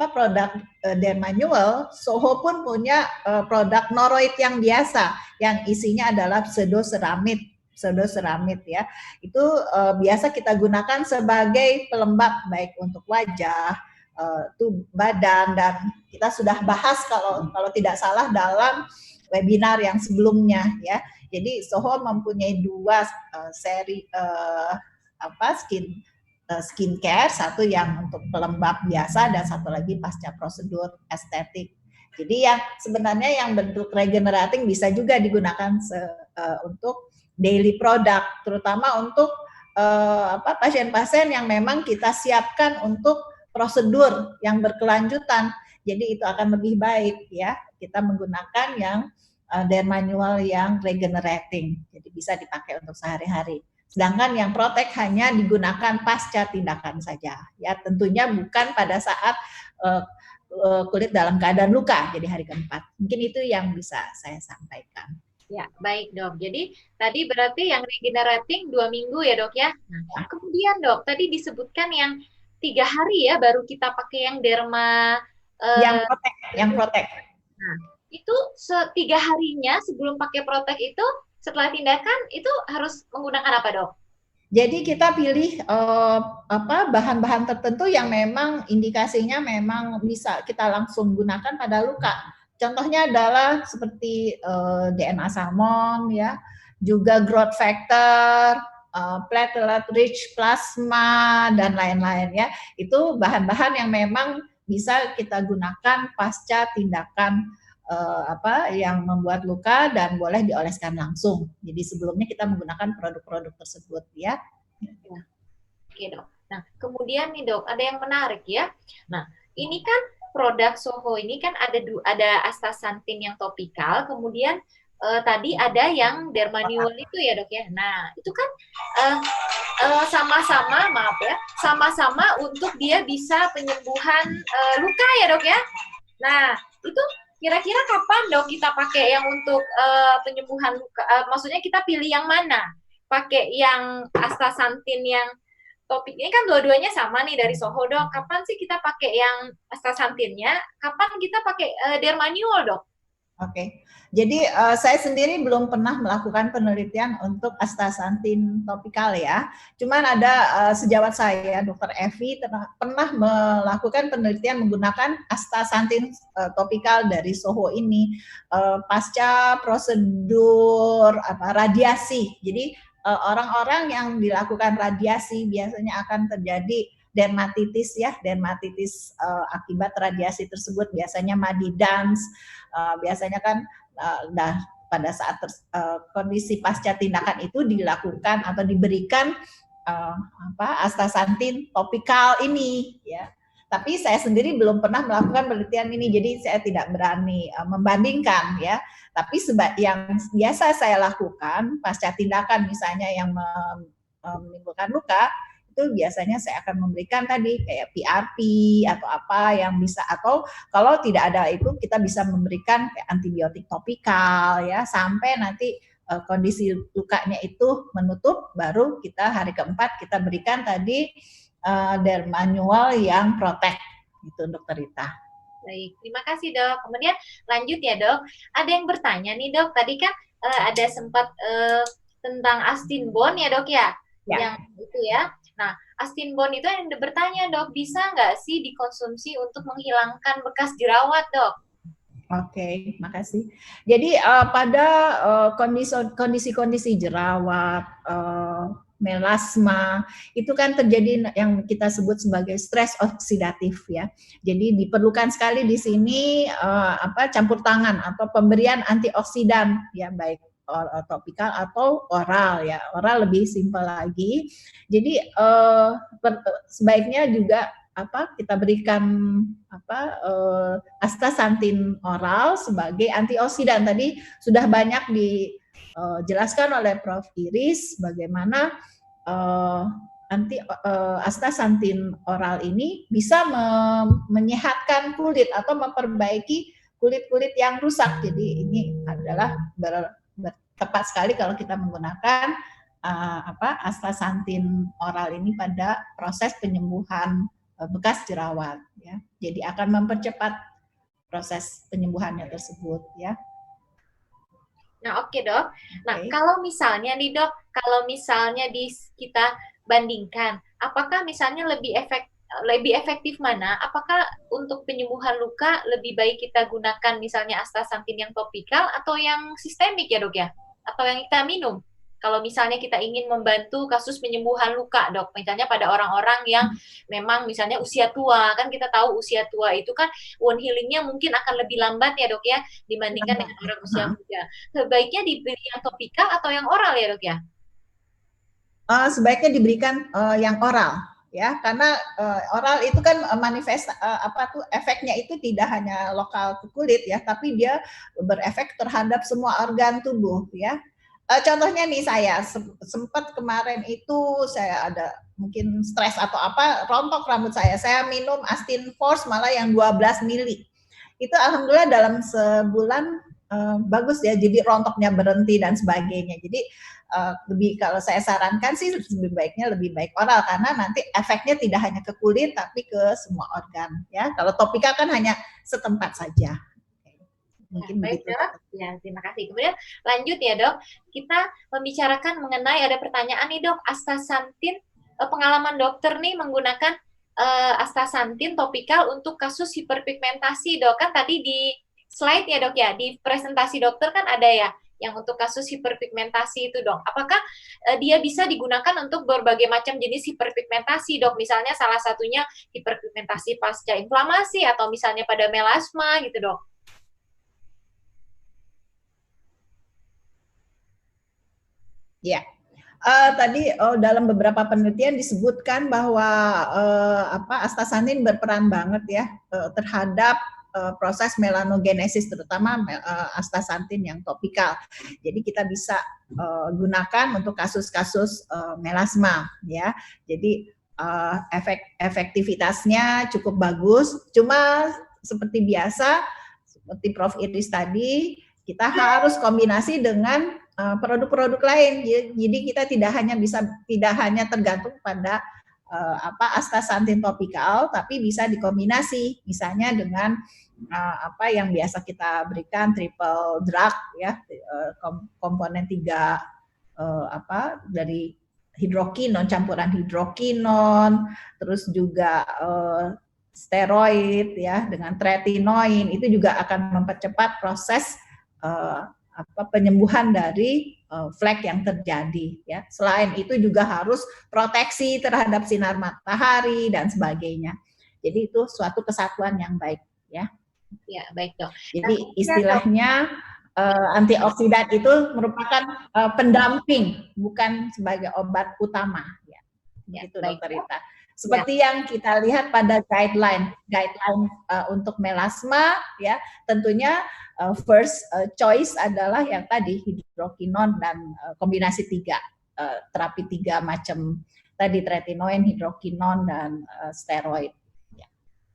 produk dermanual, Soho pun punya produk noroid yang biasa yang isinya adalah pseudoceramide ya. Itu biasa kita gunakan sebagai pelembab baik untuk wajah, badan, dan kita sudah bahas kalau tidak salah dalam webinar yang sebelumnya ya. Jadi Soho mempunyai 2 seri skincare, satu yang untuk pelembab biasa dan satu lagi pasca prosedur estetik. Jadi yang sebenarnya yang bentuk regenerating bisa juga digunakan untuk daily product, terutama untuk pasien-pasien yang memang kita siapkan untuk prosedur yang berkelanjutan. Jadi itu akan lebih baik ya kita menggunakan yang dermanual yang regenerating. Jadi bisa dipakai untuk sehari-hari. Sedangkan yang protek hanya digunakan pasca tindakan saja. Ya, tentunya bukan pada saat kulit dalam keadaan luka, jadi hari keempat. Mungkin itu yang bisa saya sampaikan. Ya, baik dok. Jadi tadi berarti yang regenerating 2 minggu ya dok ya. Nah, kemudian dok, tadi disebutkan yang 3 hari ya baru kita pakai yang derma. Yang protek. Nah, itu 3 harinya sebelum pakai protek itu, setelah tindakan itu harus menggunakan apa dok? Jadi kita pilih bahan-bahan tertentu yang memang indikasinya memang bisa kita langsung gunakan pada luka. Contohnya adalah seperti DNA salmon ya, juga growth factor, platelet rich plasma dan lain-lain ya. Itu bahan-bahan yang memang bisa kita gunakan pasca tindakan yang membuat luka dan boleh dioleskan langsung. Jadi sebelumnya kita menggunakan produk-produk tersebut ya. Oke dok. Nah kemudian nih dok, ada yang menarik ya. Nah ini kan produk Soho ini kan ada astaxanthin yang topikal, kemudian tadi ada yang dermanual itu ya dok ya. Nah itu kan sama-sama untuk dia bisa penyembuhan luka ya dok ya. Nah itu kira-kira kapan dok kita pakai yang untuk penyembuhan luka? Maksudnya kita pilih yang mana? Pakai yang astaxanthin yang topik ini kan dua-duanya sama nih dari Soho dok. Kapan sih kita pakai yang astaxanthinnya? Kapan kita pakai dermanual dok? Oke. Jadi saya sendiri belum pernah melakukan penelitian untuk astaxanthin topikal ya. Cuman ada sejawat saya, Dr. Evi, pernah melakukan penelitian menggunakan astaxanthin topikal dari Soho ini pasca prosedur radiasi. Jadi orang-orang yang dilakukan radiasi biasanya akan terjadi dermatitis ya, dermatitis akibat radiasi tersebut, biasanya madidans, biasanya kan pada saat kondisi pasca tindakan itu dilakukan atau diberikan astaxanthin topikal ini ya. Tapi saya sendiri belum pernah melakukan penelitian ini, jadi saya tidak berani membandingkan ya. Tapi yang biasa saya lakukan pasca tindakan misalnya yang menimbulkan luka, itu biasanya saya akan memberikan tadi kayak PRP atau apa yang bisa, atau kalau tidak ada itu kita bisa memberikan kayak antibiotik topikal ya, sampai nanti kondisi lukanya itu menutup, baru kita hari keempat kita berikan tadi dermanual yang protek gitu Dokter Rita. Baik, terima kasih dok. Kemudian lanjut ya dok, ada yang bertanya nih dok, tadi kan ada sempat tentang astinbone ya dok ya, yang itu ya. Nah, astinbone itu yang bertanya dok, bisa nggak sih dikonsumsi untuk menghilangkan bekas jerawat dok? Oke, makasih. Jadi pada kondisi-kondisi jerawat, melasma, itu kan terjadi yang kita sebut sebagai stres oksidatif ya. Jadi diperlukan sekali di sini campur tangan atau pemberian antioksidan ya, baik topikal atau oral ya. Oral lebih simpel lagi. Jadi sebaiknya juga kita berikan astaxanthin oral sebagai antioksidan. Tadi sudah banyak dijelaskan oleh Prof. Iris bagaimana astaxanthin oral ini bisa menyehatkan kulit atau memperbaiki kulit-kulit yang rusak. Jadi ini adalah tepat sekali kalau kita menggunakan astaxanthin oral ini pada proses penyembuhan bekas jerawat ya. Jadi akan mempercepat proses penyembuhannya tersebut ya. Nah, oke Dok. Nah, kalau misalnya nih Dok, kalau misalnya kita bandingkan, apakah misalnya lebih efektif mana? Apakah untuk penyembuhan luka lebih baik kita gunakan misalnya astaxanthin yang topikal atau yang sistemik ya Dok ya? Atau yang kita minum? Kalau misalnya kita ingin membantu kasus penyembuhan luka, Dok, misalnya pada orang-orang yang memang misalnya usia tua, kan kita tahu usia tua itu kan wound healing-nya mungkin akan lebih lambat ya, Dok ya, dibandingkan dengan orang usia muda. Sebaiknya diberi yang topikal atau yang oral ya, Dok ya? Sebaiknya diberikan yang oral ya, karena oral itu kan efeknya itu tidak hanya lokal ke kulit ya, tapi dia berefek terhadap semua organ tubuh ya. Contohnya nih, saya sempat kemarin itu saya ada mungkin stres atau rontok rambut saya minum Astin Force malah yang 12 mili. Itu alhamdulillah dalam sebulan bagus ya, jadi rontoknya berhenti dan sebagainya. Jadi kalau saya sarankan sih lebih baik oral, karena nanti efeknya tidak hanya ke kulit tapi ke semua organ ya. Kalau topikal kan hanya setempat saja. Mungkin baik begitu. Dok, ya terima kasih. Kemudian lanjut ya Dok, kita membicarakan mengenai ada pertanyaan nih Dok, astaxanthin, pengalaman dokter nih menggunakan astaxanthin topikal untuk kasus hiperpigmentasi Dok, kan tadi di slide ya Dok ya, di presentasi dokter kan ada ya yang untuk kasus hiperpigmentasi itu Dok. Apakah dia bisa digunakan untuk berbagai macam jenis hiperpigmentasi Dok? Misalnya salah satunya hiperpigmentasi pasca inflamasi atau misalnya pada melasma gitu Dok. Ya, tadi dalam beberapa penelitian disebutkan bahwa astaxanthin berperan banget ya terhadap proses melanogenesis, terutama astaxanthin yang topikal. Jadi kita bisa gunakan untuk kasus-kasus melasma ya. Jadi efektivitasnya cukup bagus. Cuma seperti biasa, seperti Prof. Iris tadi, kita harus kombinasi dengan produk-produk lain. Jadi kita tidak hanya tergantung pada astaxanthin topikal, tapi bisa dikombinasi misalnya dengan yang biasa kita berikan triple drug ya, komponen 3 dari hidrokinon, campuran hidrokinon, terus juga steroid ya dengan tretinoin, itu juga akan mempercepat proses penyembuhan dari flek yang terjadi ya. Selain itu juga harus proteksi terhadap sinar matahari dan sebagainya. Jadi itu suatu kesatuan yang baik ya. Ya, baik Dok. Jadi istilahnya antioksidan itu merupakan pendamping, bukan sebagai obat utama ya. Itu Dokter Rita. Seperti yang kita lihat pada guideline untuk melasma ya, tentunya first choice adalah yang tadi hidrokinon dan kombinasi 3 terapi 3 macam tadi, tretinoin, hidrokinon dan steroid. Ya.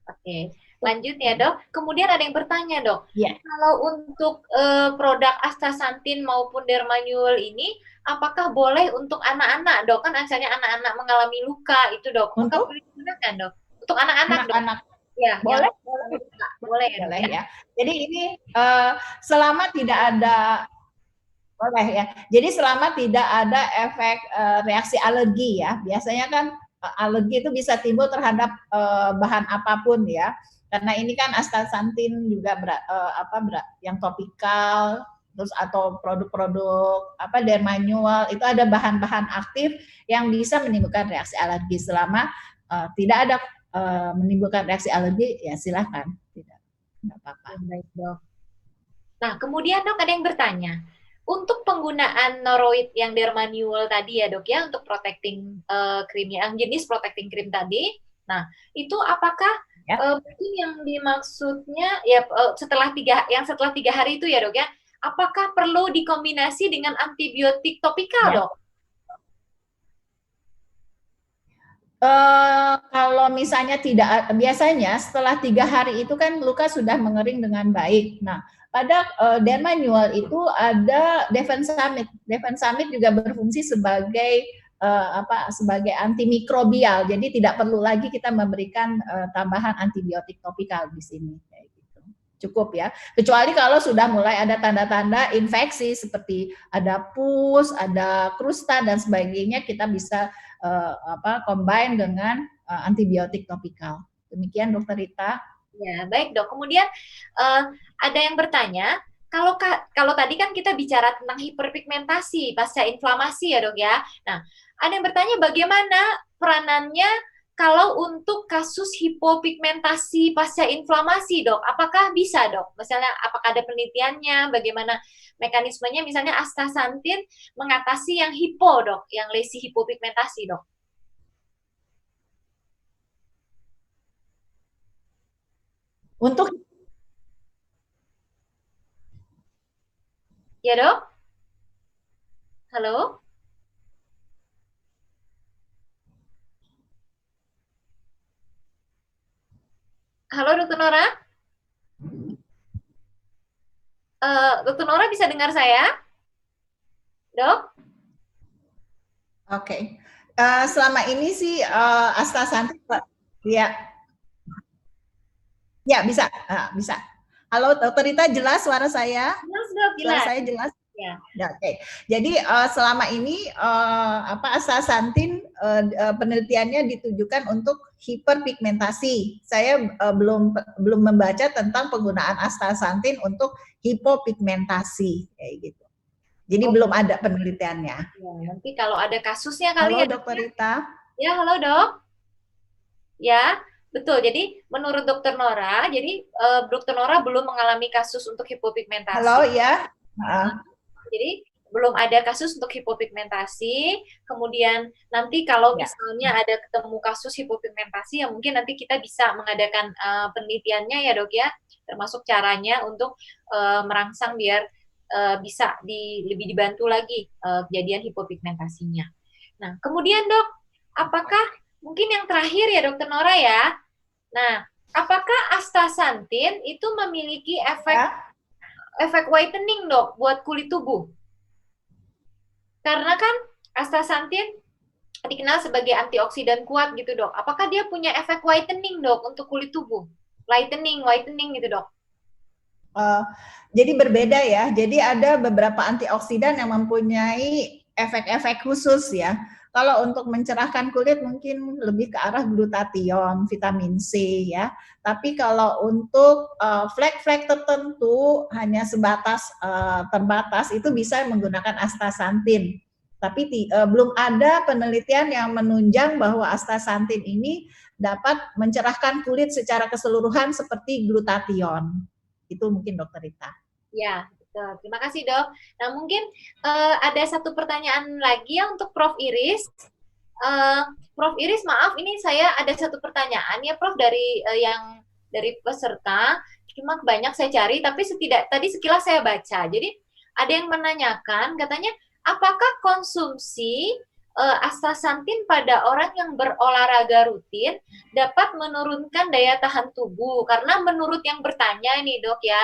Oke, lanjut ya Dok. Kemudian ada yang bertanya Dok, kalau untuk produk astaxanthin maupun dermanul ini, apakah boleh untuk anak-anak Dok? Kan misalnya anak-anak mengalami luka itu Dok, apakah boleh digunakan Dok? Untuk anak-anak Dok? Ya, boleh, boleh ya, boleh ya. Jadi ini selama tidak ada boleh ya. Jadi selama tidak ada efek reaksi alergi ya. Biasanya kan alergi itu bisa timbul terhadap bahan apapun ya. Karena ini kan astaxanthin juga yang topikal, terus atau produk-produk apa dermanual itu ada bahan-bahan aktif yang bisa menimbulkan reaksi alergi. Selama tidak ada menimbulkan reaksi alergi, ya silahkan, tidak apa-apa. Baik dok. Nah kemudian dok ada yang bertanya, untuk penggunaan noroid yang dermanual tadi ya dok ya, untuk protecting cream yang jenis protecting cream tadi, nah itu apakah mungkin yang dimaksudnya ya setelah 3 hari itu ya dok ya, apakah perlu dikombinasi dengan antibiotik topikal dok? Kalau misalnya tidak, biasanya setelah 3 hari itu kan luka sudah mengering dengan baik. Nah, pada dermanual itu ada defensamid. Defensamid juga berfungsi sebagai sebagai antimikrobial. Jadi tidak perlu lagi kita memberikan tambahan antibiotik topikal di sini. Kayak gitu. Cukup ya. Kecuali kalau sudah mulai ada tanda-tanda infeksi seperti ada pus, ada krusta dan sebagainya, kita bisa combine dengan antibiotik topikal. Demikian Dokter Rita. Ya, baik dok. Kemudian ada yang bertanya, kalau tadi kan kita bicara tentang hiperpigmentasi pasca inflamasi ya dok ya. Nah, ada yang bertanya bagaimana peranannya kalau untuk kasus hipopigmentasi pasca inflamasi dok? Apakah bisa dok? Misalnya apakah ada penelitiannya? Bagaimana mekanismenya? Misalnya astaxanthin mengatasi yang hipo dok, yang lesi hipopigmentasi dok? Untuk ya dok? Halo? Halo Dokter Nora? Dokter Nora bisa dengar saya? Dok? Oke. Selama ini sih astaxanthin ya. Ya, bisa. Bisa. Halo, Dokter Rita, jelas suara saya? Jelas, dok, jelas. Suara saya jelas? Ya. Oke. Jadi selama ini astaxanthin penelitiannya ditujukan untuk hiperpigmentasi. Saya belum membaca tentang penggunaan astaxanthin untuk hipopigmentasi kayak gitu. Jadi belum ada penelitiannya. Ya, nanti kalau ada kasusnya kali. Halo Dokter Rita. Ya, halo dok. Ya, betul. Jadi menurut Dokter Nora, jadi Dokter Nora belum mengalami kasus untuk hipopigmentasi. Halo ya. Jadi belum ada kasus untuk hipopigmentasi. Kemudian nanti kalau misalnya ada ketemu kasus hipopigmentasi, ya mungkin nanti kita bisa mengadakan penelitiannya ya dok ya, termasuk caranya untuk merangsang biar bisa lebih dibantu lagi kejadian hipopigmentasinya. Nah, kemudian dok, apakah mungkin yang terakhir ya Dokter Nora ya, nah, apakah astaxanthin itu memiliki efek whitening dok buat kulit tubuh? Karena kan astaxanthin dikenal sebagai antioksidan kuat gitu dok. Apakah dia punya efek whitening dok untuk kulit tubuh? Whitening gitu dok. Jadi berbeda ya. Jadi ada beberapa antioksidan yang mempunyai efek-efek khusus ya. Kalau untuk mencerahkan kulit mungkin lebih ke arah glutathione, vitamin C ya. Tapi kalau untuk flek-flek tertentu hanya sebatas terbatas itu bisa menggunakan astaxanthin. Tapi belum ada penelitian yang menunjang bahwa astaxanthin ini dapat mencerahkan kulit secara keseluruhan seperti glutathione. Itu mungkin Dokter Rita. Ya, betul. Terima kasih dok. Nah mungkin ada satu pertanyaan lagi ya untuk Prof. Iris. Prof. Iris, maaf ini saya ada satu pertanyaan ya Prof dari peserta. Cuma banyak saya cari, tapi tadi sekilas saya baca. Jadi ada yang menanyakan, katanya apakah konsumsi astaxanthin pada orang yang berolahraga rutin dapat menurunkan daya tahan tubuh? Karena menurut yang bertanya ini dok ya,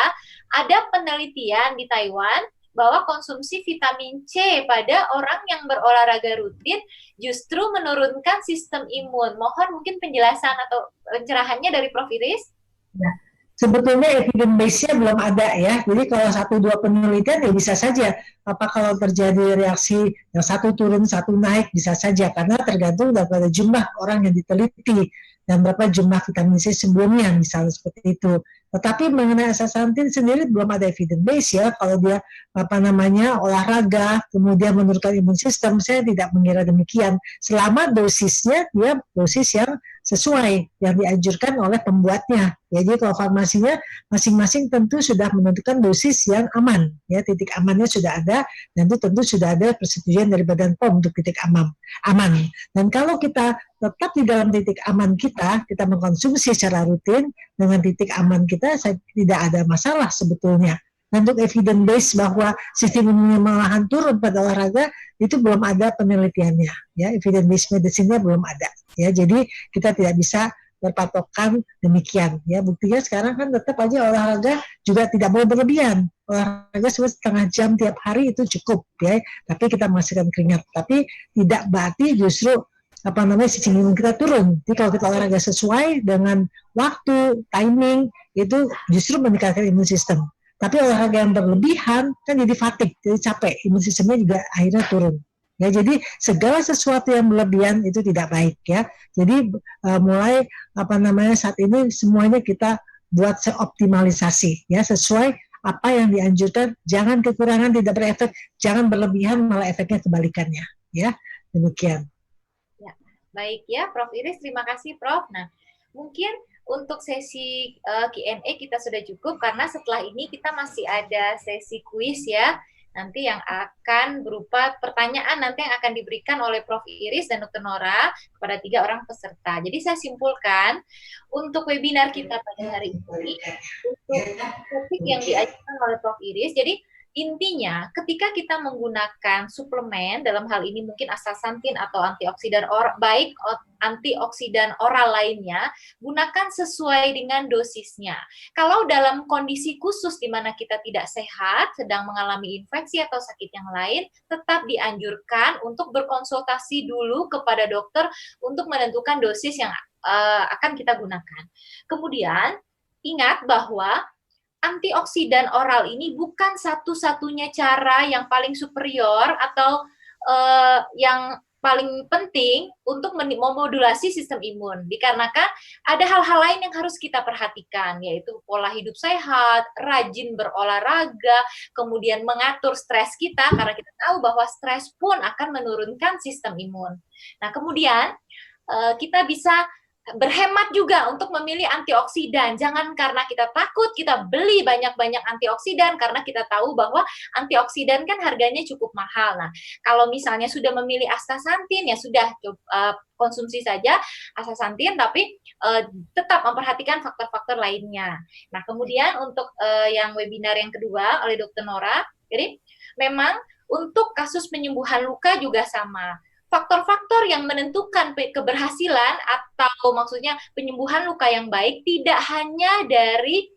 ada penelitian di Taiwan bahwa konsumsi vitamin C pada orang yang berolahraga rutin justru menurunkan sistem imun. Mohon mungkin penjelasan atau pencerahannya dari Prof. Iris. Ya. Sebetulnya evidence base-nya belum ada ya. Jadi kalau 1-2 penelitian ya bisa saja. Apa kalau terjadi reaksi yang satu turun, satu naik bisa saja. Karena tergantung daripada jumlah orang yang diteliti. dan berapa jumlah vitamin C sebelumnya, misalnya seperti itu. Tetapi mengenai astaxanthin sendiri belum ada evidence base ya, kalau dia olahraga kemudian menurunkan imun sistem, saya tidak mengira demikian. Selama dosisnya dia dosis yang sesuai yang dianjurkan oleh pembuatnya. Jadi kalau farmasinya masing-masing tentu sudah menentukan dosis yang aman, ya titik amannya sudah ada, dan itu tentu sudah ada persetujuan dari Badan POM untuk titik aman. Dan kalau kita tetap di dalam titik aman kita mengkonsumsi secara rutin dengan titik aman kita, tidak ada masalah sebetulnya. Dan untuk evidence base bahwa sistem imunnya malahan turun pada olahraga, itu belum ada penelitiannya, ya evidence base medicine-nya belum ada, ya jadi kita tidak bisa berpatokan demikian, ya buktinya sekarang kan tetap aja olahraga juga tidak boleh berlebihan, olahraga setengah jam tiap hari itu cukup, ya tapi kita menghasilkan keringat, tapi tidak berarti justru sistem imun kita turun. Jadi kalau kita olahraga sesuai dengan waktu, timing, itu justru meningkatkan imun sistem. Tapi olahraga yang berlebihan kan jadi fatigue, jadi capek, imun sistemnya juga akhirnya turun. Ya, jadi segala sesuatu yang berlebihan itu tidak baik ya. Jadi mulai saat ini semuanya kita buat seoptimalisasi ya, sesuai apa yang dianjurkan, jangan kekurangan tidak berefek, jangan berlebihan malah efeknya kebalikannya ya. Demikian. Ya, baik ya Prof Iris, terima kasih Prof. Nah, mungkin untuk sesi Q&A kita sudah cukup karena setelah ini kita masih ada sesi kuis ya. Nanti yang akan berupa pertanyaan nanti yang akan diberikan oleh Prof Iris dan Dr. Nora kepada 3 orang peserta. Jadi saya simpulkan untuk webinar kita pada hari ini untuk topik yang diajarkan oleh Prof Iris. Jadi intinya, ketika kita menggunakan suplemen, dalam hal ini mungkin astaxanthin atau antioksidan baik antioksidan oral lainnya, gunakan sesuai dengan dosisnya. Kalau dalam kondisi khusus di mana kita tidak sehat, sedang mengalami infeksi atau sakit yang lain, tetap dianjurkan untuk berkonsultasi dulu kepada dokter untuk menentukan dosis yang akan kita gunakan. Kemudian, ingat bahwa antioksidan oral ini bukan satu-satunya cara yang paling superior atau yang paling penting untuk memodulasi sistem imun. Dikarenakan ada hal-hal lain yang harus kita perhatikan, yaitu pola hidup sehat, rajin berolahraga, kemudian mengatur stres kita, karena kita tahu bahwa stres pun akan menurunkan sistem imun. Nah, kemudian kita bisa berhemat juga untuk memilih antioksidan. Jangan karena kita takut kita beli banyak-banyak antioksidan karena kita tahu bahwa antioksidan kan harganya cukup mahal. Nah, kalau misalnya sudah memilih astaxanthin ya sudah konsumsi saja astaxanthin, tapi tetap memperhatikan faktor-faktor lainnya. Nah, kemudian untuk yang webinar yang kedua oleh Dr. Nora, jadi memang untuk kasus penyembuhan luka juga sama. Faktor-faktor yang menentukan keberhasilan atau maksudnya penyembuhan luka yang baik tidak hanya dari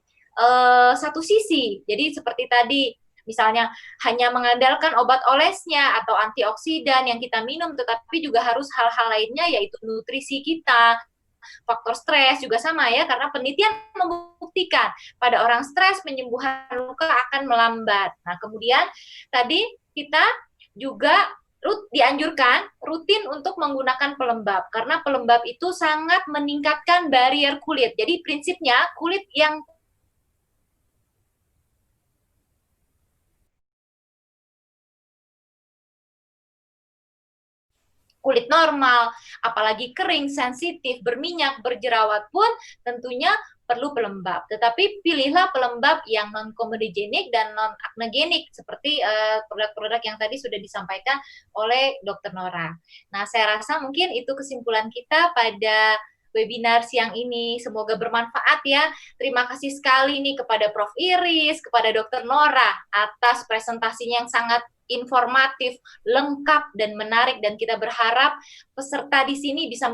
satu sisi. Jadi seperti tadi, misalnya hanya mengandalkan obat olesnya atau antioksidan yang kita minum, tetapi juga harus hal-hal lainnya yaitu nutrisi kita, faktor stres juga sama ya, karena penelitian membuktikan pada orang stres penyembuhan luka akan melambat. Nah, kemudian tadi kita juga dianjurkan rutin untuk menggunakan pelembab karena pelembab itu sangat meningkatkan barrier kulit. Jadi prinsipnya kulit yang kulit normal, apalagi kering, sensitif, berminyak, berjerawat pun tentunya perlu pelembab. Tetapi pilihlah pelembab yang non-komedogenik dan non-aknegenik seperti produk-produk yang tadi sudah disampaikan oleh Dr. Nora. Nah, saya rasa mungkin itu kesimpulan kita pada webinar siang ini. Semoga bermanfaat ya. Terima kasih sekali nih kepada Prof. Iris, kepada Dr. Nora atas presentasinya yang sangat informatif, lengkap dan menarik, dan kita berharap peserta di sini bisa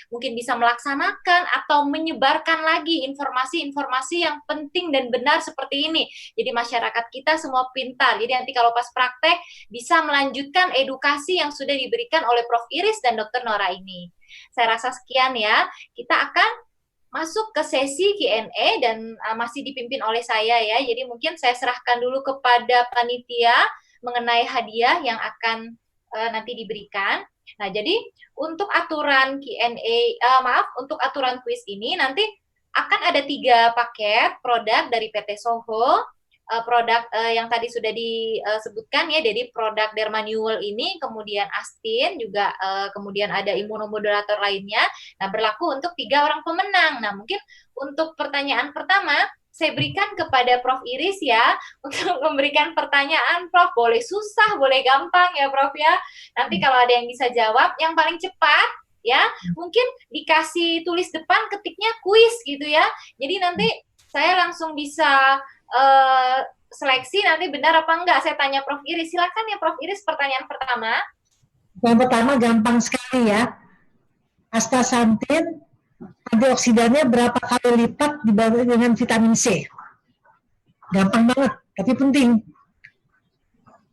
mungkin bisa melaksanakan atau menyebarkan lagi informasi-informasi yang penting dan benar seperti ini. Jadi masyarakat kita semua pintar. Jadi nanti kalau pas praktek bisa melanjutkan edukasi yang sudah diberikan oleh Prof. Iris dan Dr. Nora ini. Saya rasa sekian ya. Kita akan masuk ke sesi Q&A dan masih dipimpin oleh saya ya. Jadi mungkin saya serahkan dulu kepada panitia mengenai hadiah yang akan nanti diberikan. Nah, jadi untuk aturan Q&A, untuk aturan kuis ini nanti akan ada 3 paket produk dari PT Soho. Produk yang tadi sudah disebutkan ya, jadi produk Dermanual ini, kemudian Astin juga, kemudian ada imunomodulator lainnya. Nah, berlaku untuk 3 orang pemenang. Nah, mungkin untuk pertanyaan pertama saya berikan kepada Prof Iris ya, untuk memberikan pertanyaan. Prof, boleh susah, boleh gampang ya Prof ya. Nanti kalau ada yang bisa jawab, yang paling cepat ya, mungkin dikasih tulis depan ketiknya kuis gitu ya. Jadi nanti saya langsung bisa seleksi nanti benar apa enggak. Saya tanya Prof Iris, silakan ya Prof Iris, pertanyaan pertama. Yang pertama gampang sekali ya. Astaxanthin antioksidannya berapa kali lipat dibanding dengan vitamin C? Gampang banget, tapi penting.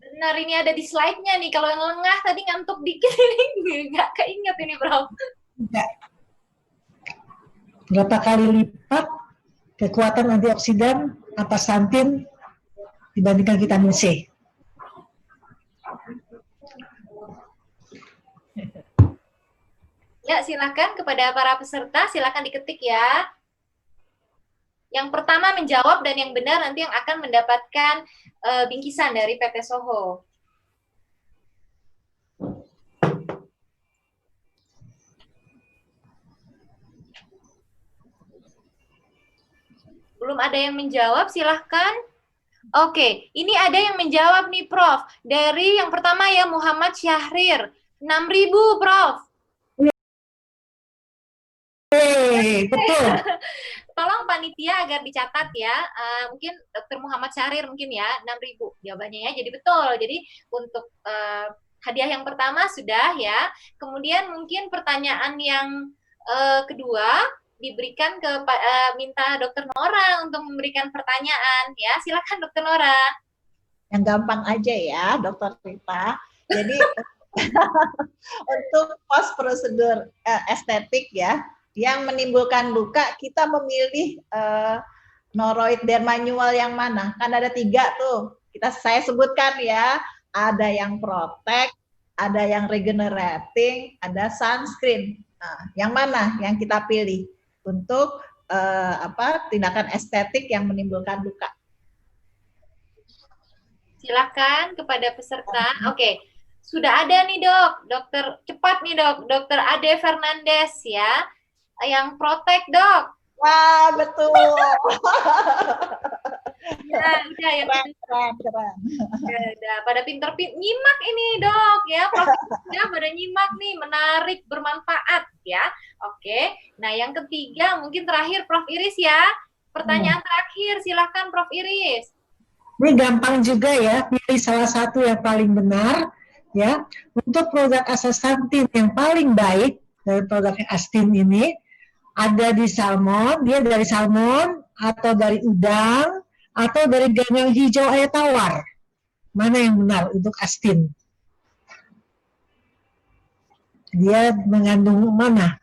Benar, ini ada di slide-nya nih. Kalau yang lengah tadi ngantuk dikit ini nggak keinget ini Prof. Enggak. Berapa kali lipat kekuatan antioksidan astaxanthin dibandingkan vitamin C? Ya, silakan kepada para peserta, silakan diketik ya. Yang pertama menjawab dan yang benar nanti yang akan mendapatkan bingkisan dari PT Soho. Belum ada yang menjawab, silahkan. Oke, ini ada yang menjawab nih Prof. Dari yang pertama ya, Muhammad Syahrir. 6.000 Prof. Betul. Tolong panitia agar dicatat ya. Mungkin Dr. Muhammad Syahrir mungkin ya, 6.000 jawabannya ya. Jadi betul. Jadi untuk hadiah yang pertama sudah ya. Kemudian mungkin pertanyaan yang kedua diberikan ke minta Dr. Nora untuk memberikan pertanyaan ya. Silakan Dr. Nora. Yang gampang aja ya, Dr. Rita. Jadi untuk post prosedur estetik ya, yang menimbulkan luka, kita memilih noroid dermanual yang mana? Kan ada 3 tuh. Saya sebutkan ya, ada yang protect, ada yang regenerating, ada sunscreen. Nah, yang mana yang kita pilih untuk tindakan estetik yang menimbulkan luka? Silakan kepada peserta. Oke. Sudah ada nih dok, dokter cepat nih dok, dokter Ade Fernandes ya, yang protect dok. Wah betul. Ya, udah ya. Keren. Udah, pada pinter-pinter nyimak ini dok ya, profesinya pada nyimak nih, menarik, bermanfaat ya. Oke, nah yang ketiga mungkin terakhir Prof Iris ya. Pertanyaan terakhir, silahkan Prof Iris. Ini gampang juga ya, pilih salah satu yang paling benar. Ya, untuk produk astaxanthin yang paling baik dari produk Astin ini ada di salmon, dia dari salmon atau dari udang atau dari ganyang hijau air tawar. Mana yang benar untuk Astin? Dia mengandung mana?